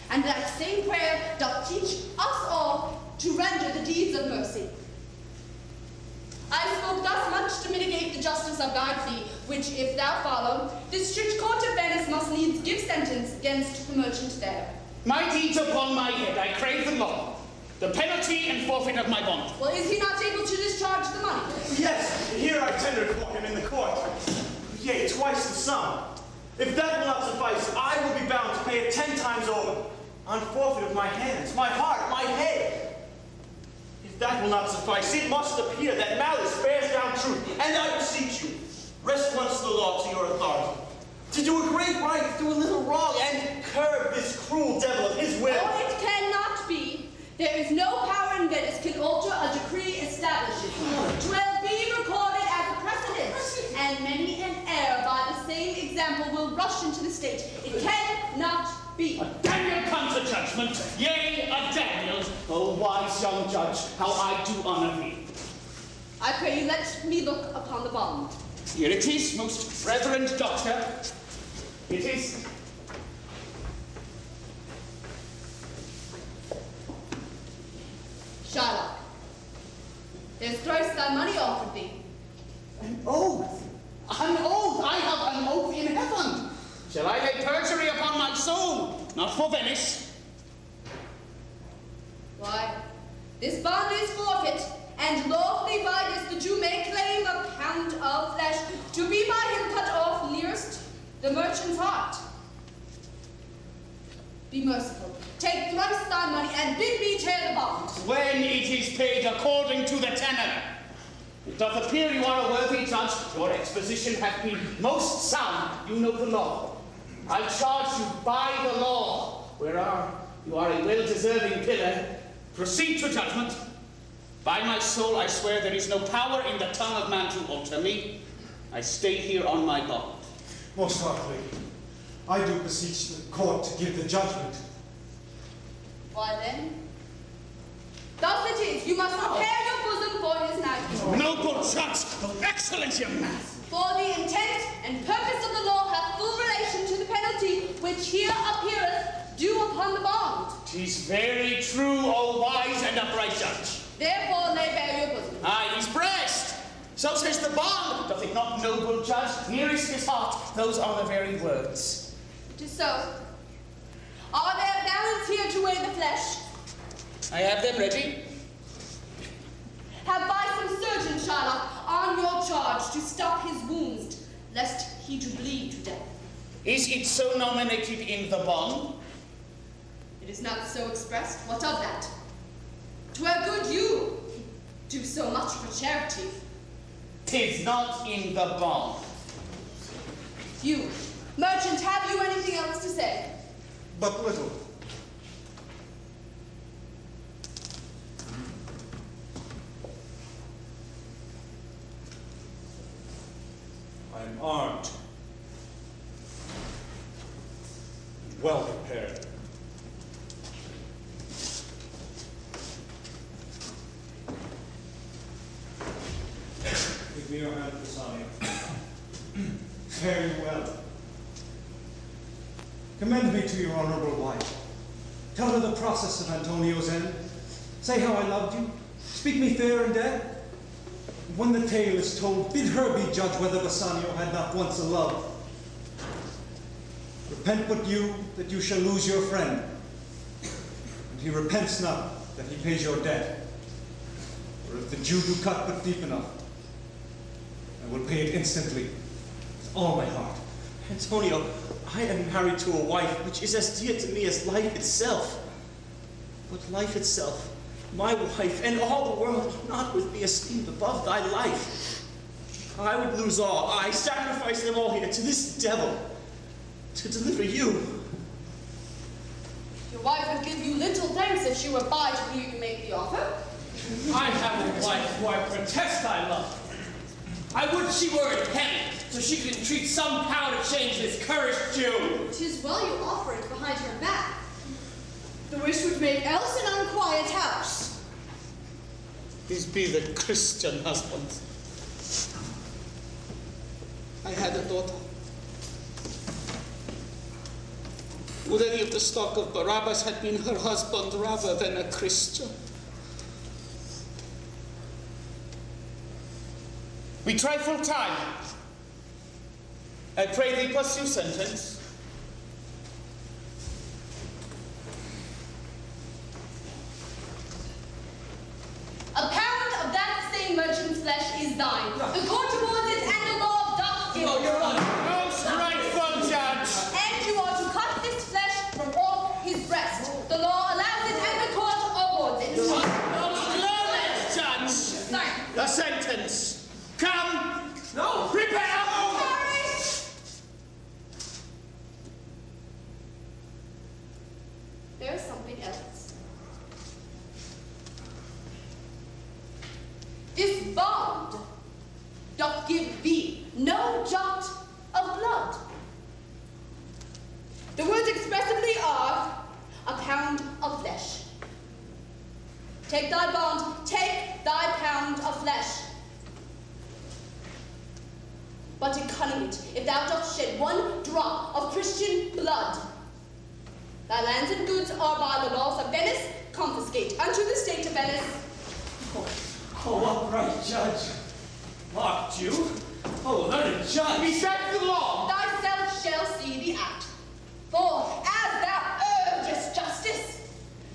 And that same prayer doth teach us all to render the deeds of mercy. I spoke thus much to mitigate the justice of thy plea, which, if thou follow, this strict court of Venice must needs give sentence against the merchant there. My deeds upon my head, I crave the law, the penalty and forfeit of my bond. Well, is he not able to discharge the money? Yes, here I tendered for him in the court. Yea, twice the sum. If that will not suffice, I will be bound to pay it 10 times over, on forfeit of my hands, my heart, my head. If that will not suffice, it must appear that malice bears down truth, and I beseech you, rest once the law to your authority, to do a great right, do a little wrong, and curb this cruel devil of his will. Oh, it cannot be. There is no power in Venice can alter a decree established. 'Twill be recorded as a precedent, and many an heir by the same example will rush into the state. It cannot be. A Daniel comes to judgment, yea, a Daniel. O wise young judge, how I do honor thee. I pray you let me look upon the bond. Here it is, most reverend doctor. It is. Shylock, there's thrice thy money offered thee. An oath! An oath! I have an oath in heaven! Shall I lay perjury upon my soul? Not for Venice. Why, this bond is forfeit, and lawfully by this the Jew may claim a pound of flesh to be by him cut off nearest the merchant's heart. Be merciful. Take thrice thy money and bid me tear the bond. When it is paid according to the tenor. It doth appear you are a worthy judge. Your exposition hath been most sound. You know the law. I charge you by the law, whereof you are a well-deserving pillar. Proceed to judgment. By my soul, I swear there is no power in the tongue of man to alter me. I stay here on my bond. Most heartily, I do beseech the court to give the judgment. Why then? Thus it is, you must prepare your bosom for his knife. Noble judge, of excellent young man. For the intent and purpose of the law hath full relation to the penalty which here appeareth due upon the bond. 'Tis very true, O wise and upright judge. Therefore lay bare your bosom. Aye, his breast. So says the bond. Doth it not, noble judge? Nearest his heart. Those are the very words. 'Tis so. Are there balance here to weigh the flesh? I have them ready. Have by some surgeon, Shylock, on your charge to stop his wounds, lest he to bleed to death. Is it so nominated in the bond? It is not so expressed. What of that? 'Twere good you do so much for charity. 'Tis not in the bond. You, merchant, have you anything else to say? But little. I am armed. Well prepared. Give me your hand, Bassanio. Very well. Commend me to your honorable wife. Tell her the process of Antonio's end. Say how I loved you. Speak me fair and dead. When the tale is told, bid her be judge whether Bassanio had not once a love. Repent but you, that you shall lose your friend. And he repents not, that he pays your debt. For if the Jew do cut but deep enough, I will pay it instantly, with all my heart. Antonio, I am married to a wife which is as dear to me as life itself. But life itself, my wife, and all the world not with me esteemed above thy life. I would lose all, I sacrifice them all here to this devil, to deliver you. Your wife would give you little thanks if she were by to hear you make the offer. I have a wife who I protest I love. I would she were in heaven, so she could entreat some power to change this cursed Jew. 'Tis well you offer it behind her back. The wish would make else an unquiet house. These be the Christian husbands. I had a daughter. Would any of the stock of Barabbas had been her husband rather than a Christian? We trifle time. I pray thee pursue sentence. A pound of that same merchant's flesh is thine. The court awards it, and the law doth give it. No, Your Honor. Most rightful judge. And you are to cut this flesh from off his breast. The law allows it, and the court awards it. Glorious judge. Sorry. The sentence. Come. No, Prepare. There is something else. This bond doth give thee no jot of blood. The words expressively are a pound of flesh. Take thy bond, take thy pound of flesh. But in cunning it, if thou dost shed one drop of Christian blood, thy lands and goods are by the laws of Venice confiscate unto the state of Venice. Oh, upright judge. Mock Jew. Oh, learned judge. Respect the law. Thyself shall see the act. For as thou urgest justice,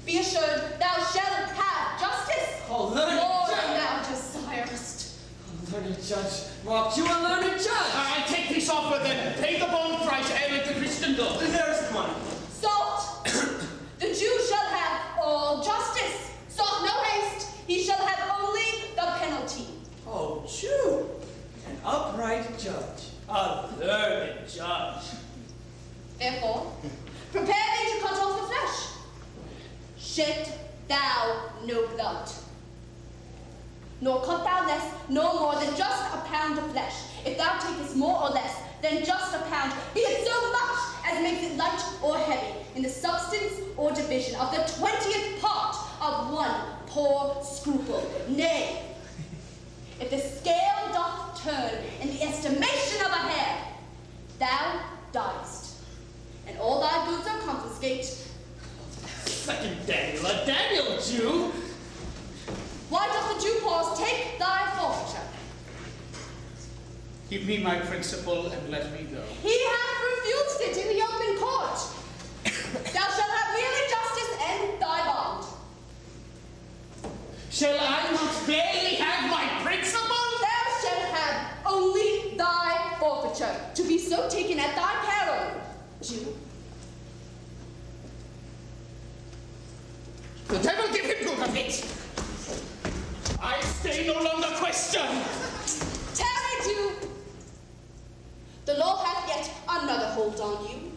be assured thou shalt have justice. Oh, learned More judge. than thou desirest. Oh, learned judge. Mock Jew and learned judge. I take this offer then. Pay the bond price ere to Christendom. There's the money. Salt, the Jew shall have all justice. Salt no haste, he shall have only the penalty. Oh, Jew. An upright judge. A learned judge. Therefore, prepare thee to cut off the flesh. Shed thou no blood. Nor cut thou less, nor more than just a pound of flesh. If thou takest more or less than just a pound, be it so much as makes it light or heavy, in the substance or division of the 20th part of one poor scruple. Nay, if the scale doth turn in the estimation of a hair, thou diest, and all thy goods are confiscate. Second Daniel, a Daniel Jew. Why doth the Jew pause? Take thy forfeiture. Give me my principal and let me go. He hath refused it in the open court. Thou shalt have merely justice and thy bond. Shall I not barely have my principal? Thou shalt have only thy forfeiture, to be so taken at thy peril, Jew. The devil give him good of it. I stay no longer question. Tarry, Jew. The law hath yet another hold on you.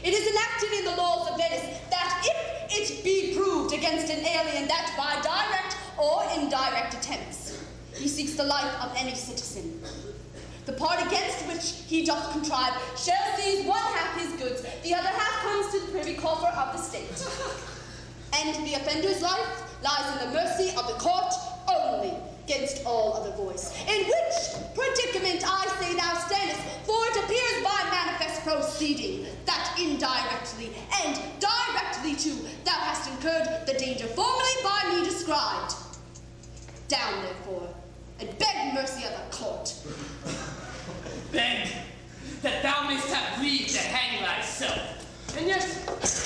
It is enacted in the laws of Venice that if it be proved against an alien that by direct or indirect attempts he seeks the life of any citizen, the part against which he doth contrive shall seize one half his goods, the other half comes to the privy coffer of the state. And the offender's life lies in the mercy of the court only, against all other voice. In which predicament I say thou standest, for it appears by manifest proceeding that indirectly and directly too thou hast incurred the danger formerly by me described. Down therefore, and beg mercy of the court. Beg that thou mayst have leave to hang thyself. And yet,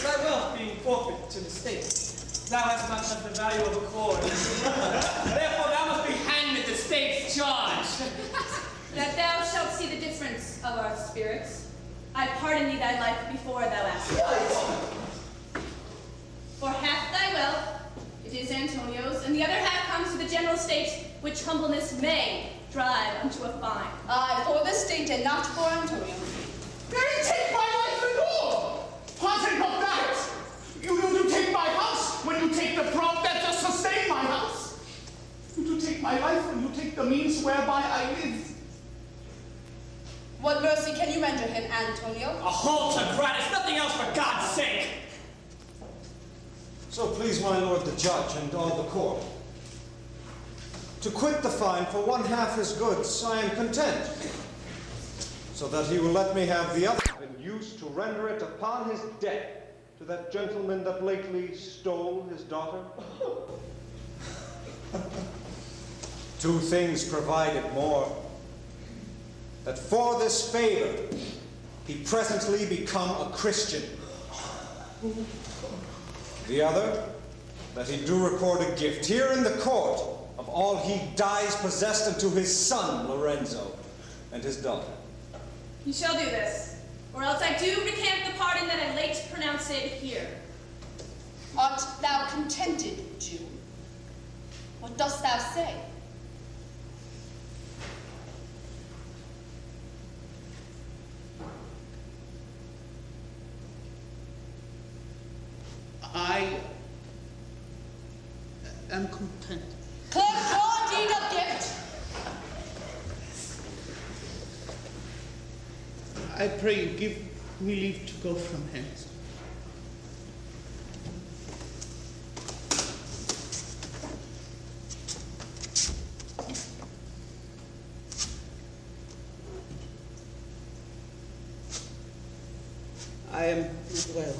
thy wealth being forfeit to the state, thou hast not left the value of a coin. Therefore thou must be hanged at the state's charge. That thou shalt see the difference of our spirits, I pardon thee thy life before thou ask. For half thy wealth, it is Antonio's, and the other half comes to the general state, which humbleness may drive unto a fine. Aye, for the state and not for Antonio. Then take my life and all! Think of that! You do take my house when you take the prop that just sustained my house. You do take my life when you take the means whereby I live. What mercy can you render him, Antonio? A halt to gratis, nothing else for God's sake! So please my lord the judge and all the court, to quit the fine for one half his goods I am content, so that he will let me have the other in use to render it upon his death to that gentleman that lately stole his daughter. 2 things provided more, that for this favor he presently become a Christian. The other, that he do record a gift here in the court of all he dies possessed unto his son Lorenzo and his daughter. You shall do this, or else I do recant the pardon that I late pronounced here. Art thou contented, Jew? What dost thou say? I am content. Clerk, draw deed of gift. I pray you give me leave to go from hence. I am not well.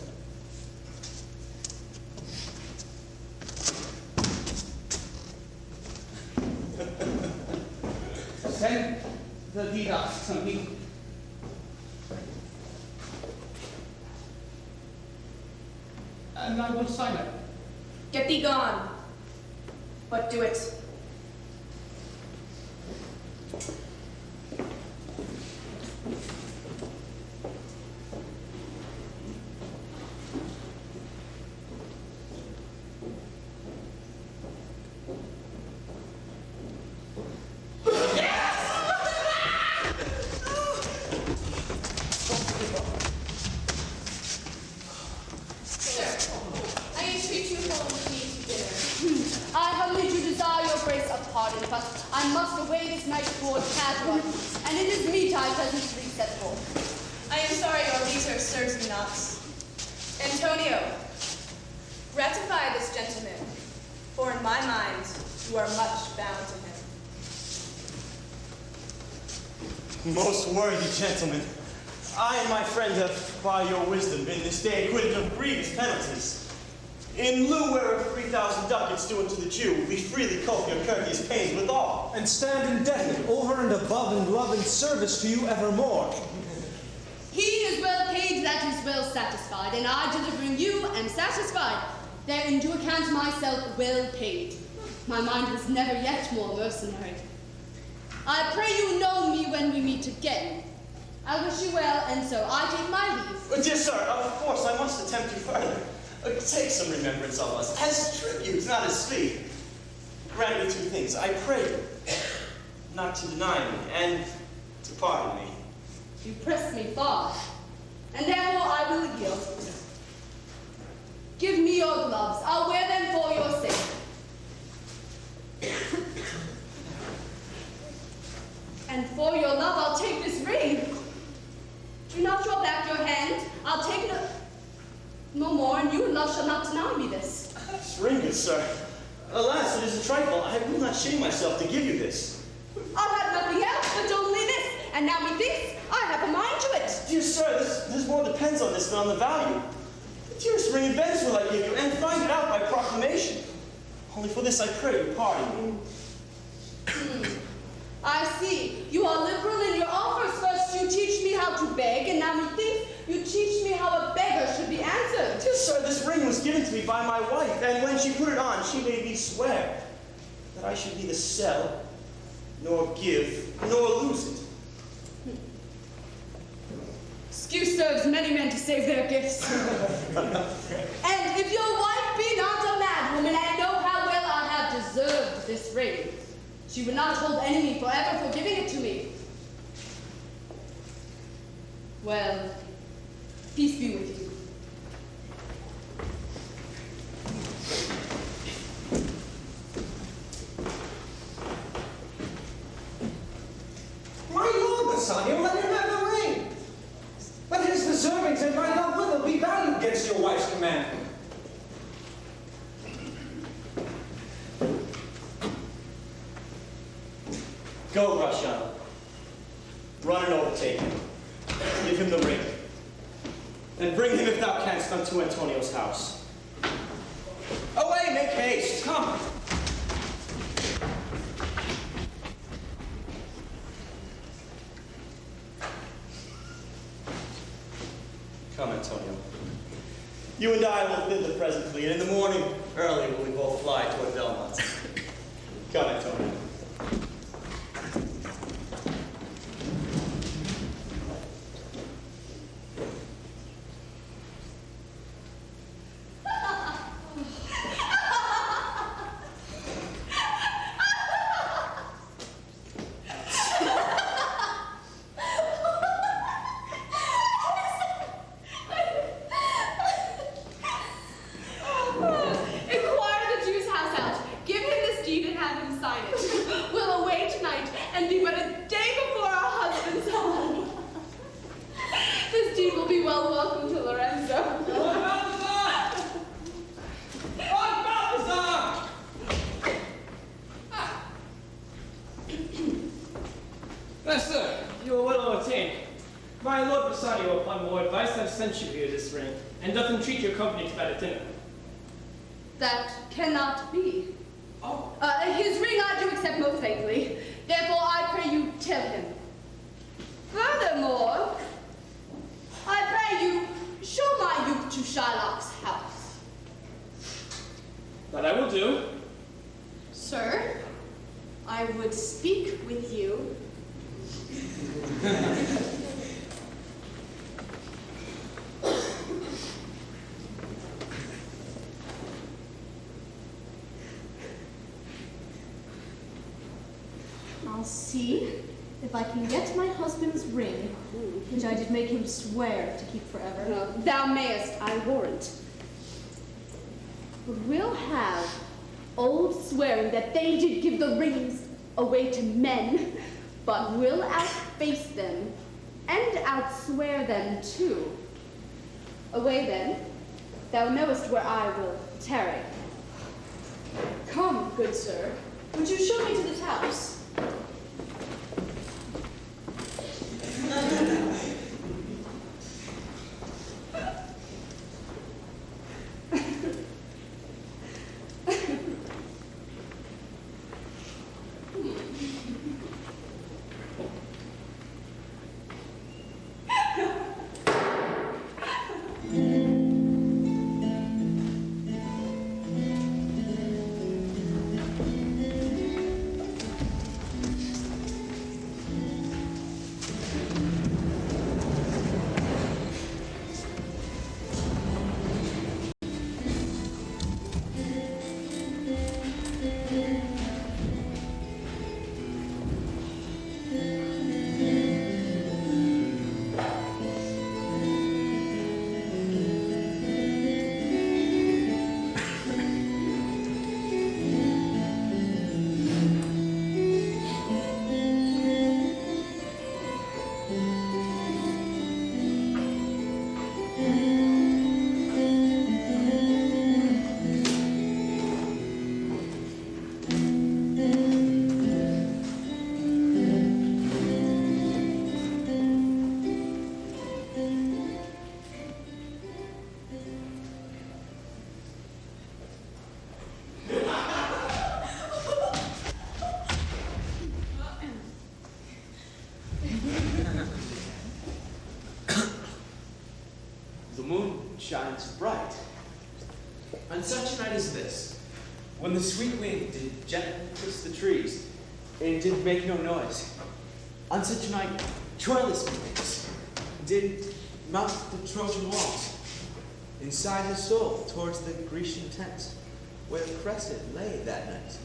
Send the deed off to me. And I will sign it. Get thee gone, but do it. I must away this night toward Cadwell, and it is meet I presently set forth. I am sorry your leisure serves me not. Antonio, gratify this gentleman, for in my mind you are much bound to him. Most worthy gentlemen, I and my friend have, by your wisdom, been this day acquitted of grievous penalties. In lieu whereof 3,000 ducats due unto the Jew, we freely cope your courteous pains withal. And stand indebted over and above in love and service to you evermore. He is well paid that is well satisfied, and I, delivering you, am satisfied. Therein do account myself well paid. My mind was never yet more mercenary. I pray you know me when we meet again. I wish you well, and so I take my leave. Dear sir, of course I must attempt you further. Take some remembrance of us, as tribute, not as fee. Grant me 2 things. I pray you not to deny me, and to pardon me. You press me far, and therefore I will yield. Give me your gloves. I'll wear them for your sake. And for your love, I'll take this ring. Do not draw back your hand. I'll take no more, and you in love shall not deny me this. This ring, good sir. Alas, it is a trifle. I will not shame myself to give you this. I'll have nothing else but only this, and now methinks I have a mind to it. Dear sir, this more depends on this than on the value. The dearest ring in Venice will I give you, and find it out by proclamation. Only for this I pray you pardon me. I see. You are liberal in your offers. First you teach me how to beg, and now methinks you teach me how a beggar should be answered. Sir, this ring was given to me by my wife, and when she put it on, she made me swear that I should neither sell, nor give, nor lose it. Excuse serves many men to save their gifts. And if your wife be not a mad woman, and know how well I have deserved this ring, she would not hold enemy forever for giving it to me. Well, peace be with you. My lord, Bassanio, let him have the ring. Let his deservings and my love will be valued against your wife's command. Go, Gratiano. Run and overtake him. Give him the ring. And bring him, if thou canst, unto Antonio's house. Away, make haste. Come. Come, Antonio. You and I will bid the presently, and in the morning, early, will we both fly toward Belmont. Come, Antonio. That cannot be. His ring I do accept most faithfully. Therefore, I pray you tell him. Furthermore, I pray you show my youth to Shylock's house. That I will do. Sir, I would speak with you. I'll see if I can get my husband's ring, which I did make him swear to keep forever. No, thou mayest, I warrant. But we'll have old swearing that they did give the rings away to men, but will outface them and outswear them too. Away then, thou knowest where I will tarry. Come, good sir, would you show me to the house? shines bright. On such a night as this, when the sweet wind did gently kiss the trees, and did make no noise, on such a night, Troilus methinks, did mount the Trojan walls, inside his soul towards the Grecian tents, where Cressid lay that night.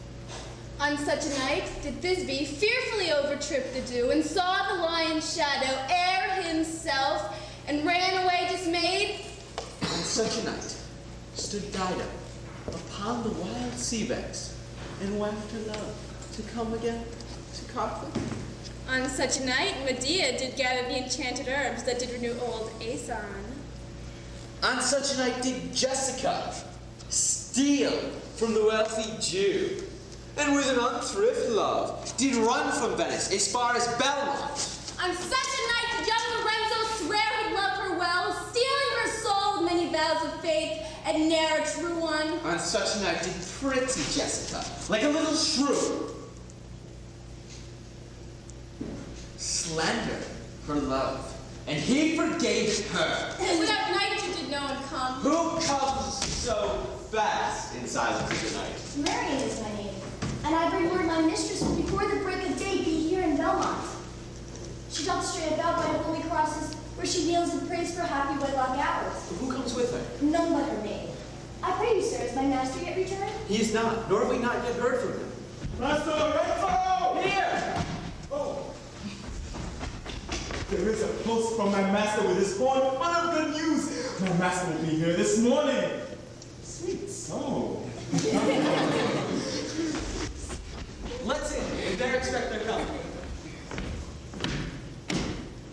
On such a night did Thisbe fearfully overtrip the dew, and saw the lion's shadow ere himself, and ran away dismayed. On such a night stood Dido upon the wild sea banks, and wafted her love to come again to Carthage. On such a night Medea did gather the enchanted herbs that did renew old Aeson. On such a night did Jessica steal from the wealthy Jew, and with an unthrift love did run from Venice as far as Belmont. On such a night did young Lorenzo swear he'd love her well, stealing her soul with many vows of faith, and ne'er a true one. On such a night did pretty Jessica, like a little shrew, slender her love, and he forgave her. And without night you did no one come. Who comes so fast in silence of the night? Marion is my name, and I bring word my mistress will before the break of day be here in Belmont. She doth stray about by the holy crosses, where she kneels and prays for happy wedlock hours. Who comes with her? None but her maid. I pray you, sir, is my master yet returned? He is not, nor have we not yet heard from him. Master Lorenzo! Here! Oh. There is a post from my master with his horn full of good news. My master will be here this morning. Sweet soul. Let's in, and there expect their coming.